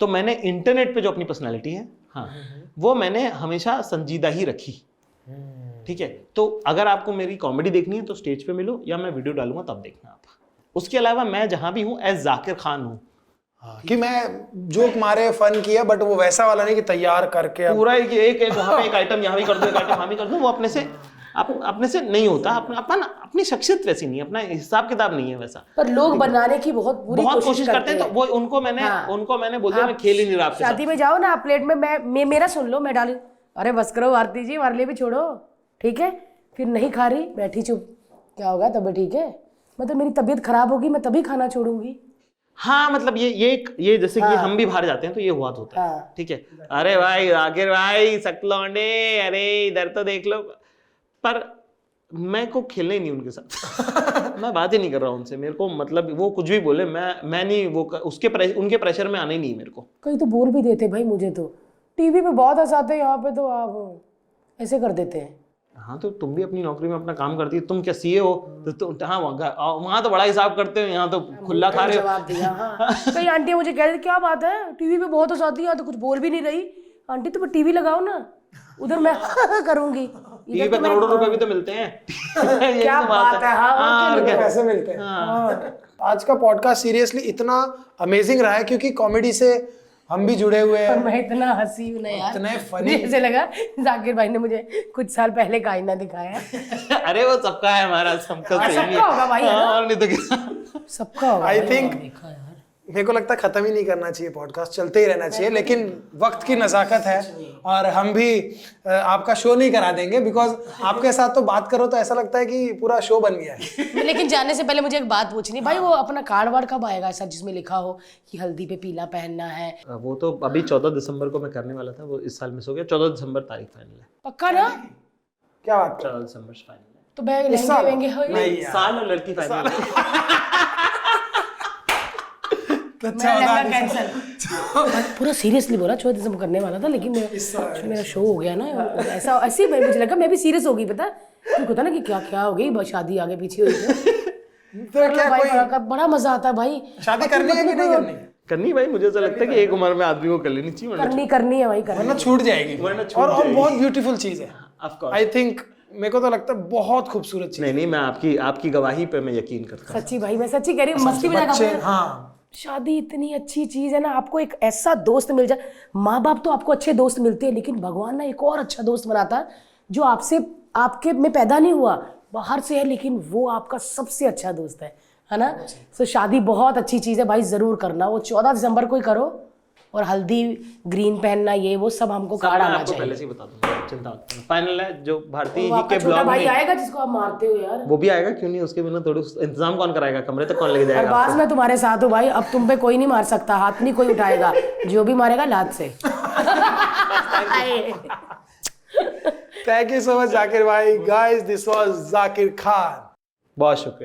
तो मैंने इंटरनेट पे जो अपनी पर्सनैलिटी है, हाँ, वो मैंने हमेशा संजीदा ही रखी, ठीक है? तो अगर आपको मेरी कॉमेडी देखनी है तो स्टेज पे मिलो, या मैं वीडियो डालूंगा तब देखना आप। उसके अलावा मैं जहां भी हूँ एज जाकिर खान हूँ, कि मैं जोक मारे फन किया, बट वो वैसा वाला नहीं कि तैयार करके अब। पूरा एक वहां पे एक आइटम यहाँ भी कर दो, एक आइटम वहां भी कर दो, वो अपने से नहीं होता। अपनी शख्सियत वैसी नहीं है, अपना हिसाब किताब नहीं है वैसा। पर लोग बनाने की बहुत कोशिश करते हैं, तो वो उनको मैंने बोल दिया मैं खेल ही नहीं रहा आपके साथ। शादी में जाओ ना, आप प्लेट में मैं मेरा सुन लो, मैं डालू, अरे बस करो आरती जी, हमारे लिए भी छोड़ो, ठीक है? फिर नहीं खा रही, बैठी चुप, क्या होगा तबीयत ठीक है? मतलब मेरी तबीयत खराब होगी, मैं तभी खाना छोड़ूंगी। हाँ, मतलब ये जैसे कि हम भी बाहर जाते हैं तो ये हुआ होता है, ठीक है? अरे भाई आखिर भाई सकलौंडे, अरे इधर तो देख लो, पर मैं को खेलना ही नहीं उनके साथ। मैं बात ही नहीं कर रहा हूँ उनसे, मेरे को मतलब वो कुछ भी बोले, मैं नहीं, वो उनके प्रेशर में आना ही नहीं मेरे को। कहीं तो बोल भी देते भाई, मुझे तो टीवी पे बहुत हंसाते हैं, यहाँ पे तो आप ऐसे कर देते हैं। हाँ, तो तुम भी अपनी नौकरी में अपना काम करती है, तुम क्या सीए हो? तो हाँ, वहाँ तो बड़ा हिसाब करते हो, यहाँ तो खुला खा रहे हो। जवाब दिया। हाँ। कई आंटियां मुझे कह रही क्या बात है, टीवी पे बहुत हंसाती है, यहाँ तो कुछ बोल भी नहीं रही। आंटी तो टीवी लगाओ ना, उधर मैं करूंगी। टीवी पे करोड़ों रुपए भी तो मिलते हैं। क्या बात है? हाँ, पैसे मिलते हैं। आज का पॉडकास्ट सीरियसली इतना अमेजिंग रहा है, क्योंकि कॉमेडी से हम भी जुड़े हुए हैं। मैं इतना हंसी हूँ ना यार, इतने फनी, ऐसे लगा जाकिर भाई ने मुझे कुछ साल पहले का आईना दिखाया। अरे वो सबका है, हमारा सबका होगा भाई, और नहीं तो क्या, सबका होगा। आई थिंक मेरे को लगता है खत्म ही नहीं करना चाहिए पॉडकास्ट, चलते ही रहना चाहिए, लेकिन वक्त की नज़ाकत है, और हम भी आपका शो नहीं करा देंगे, बिकॉज आपके साथ तो बात करो तो ऐसा लगता है कि पूरा शो बन गया है। लेकिन जाने से पहले मुझे एक बात पूछनी भाई, वो अपना कार्ड वार्ड कब आएगा ऐसा जिसमें लिखा हो कि हल्दी पे पीला पहनना है? वो तो अभी 14 दिसंबर को मैं करने वाला था, वो इस साल मिस हो गया। 14 दिसंबर तारीख फाइनल है। पक्का ना? क्या बात? 14 दिसंबर फाइनल है। तो लहंगे नहीं, साल और लड़की फाइनल है। पूरा सीरियसली बोला, 14 दिसंबर करने वाला था, लेकिन मेरा शो हो गया ना, ऐसा ऐसे ही मुझे लगा मैं भी सीरियस हो गई। पता होता ना कि क्या हो गई, शादी आगे पीछे हुई तो क्या बड़ा मजा आता है भाई। शादी करनी है कि नहीं करनी? करनी भाई, मुझे ऐसा लगता है कि एक उम्र में आदमी को कर लेनी चाहिए, करनी है भाई, वरना छूट जाएगी। और बहुत ब्यूटीफुल चीज है, आई थिंक। मेरे को तो लगता है बहुत खूबसूरत चीज। नहीं, मैं आपकी गवाही पे मैं यकीन करता हूँ। सच्ची भाई, मैं सच्ची कह रही हूँ, मस्ती में। हाँ, शादी इतनी अच्छी चीज है ना, आपको एक ऐसा दोस्त मिल जाए। माँ बाप तो आपको अच्छे दोस्त मिलते हैं, लेकिन भगवान ना एक और अच्छा दोस्त बनाता है, जो आपके में पैदा नहीं हुआ, बाहर से है, लेकिन वो आपका सबसे अच्छा दोस्त है ना? तो शादी बहुत अच्छी चीज है भाई, जरूर करना। वो 14 दिसंबर को ही करो, और हल्दी ग्रीन पहनना, ये वो सब हमको कार्ड आना चाहिए। पहले से ही बता दूंगा, चिंता मत करो। फाइनल है जो भारतीय के ब्लॉग भाई आएगा, जिसको आप मारते हो यार, वो भी आएगा, क्यों नहीं? उसके बिना थोड़ी इंतजाम कौन कराएगा? कमरे तक कौन लेके जाएगा? अरबाज मैं तुम्हारे साथ हूँ भाई, अब तुम पे कोई नहीं मार सकता, हाथ नहीं कोई उठाएगा, जो भी मारेगा लात से। Thank you so much Zakir भाई। Guys this was Zakir Khan. बहुत शुक्रिया।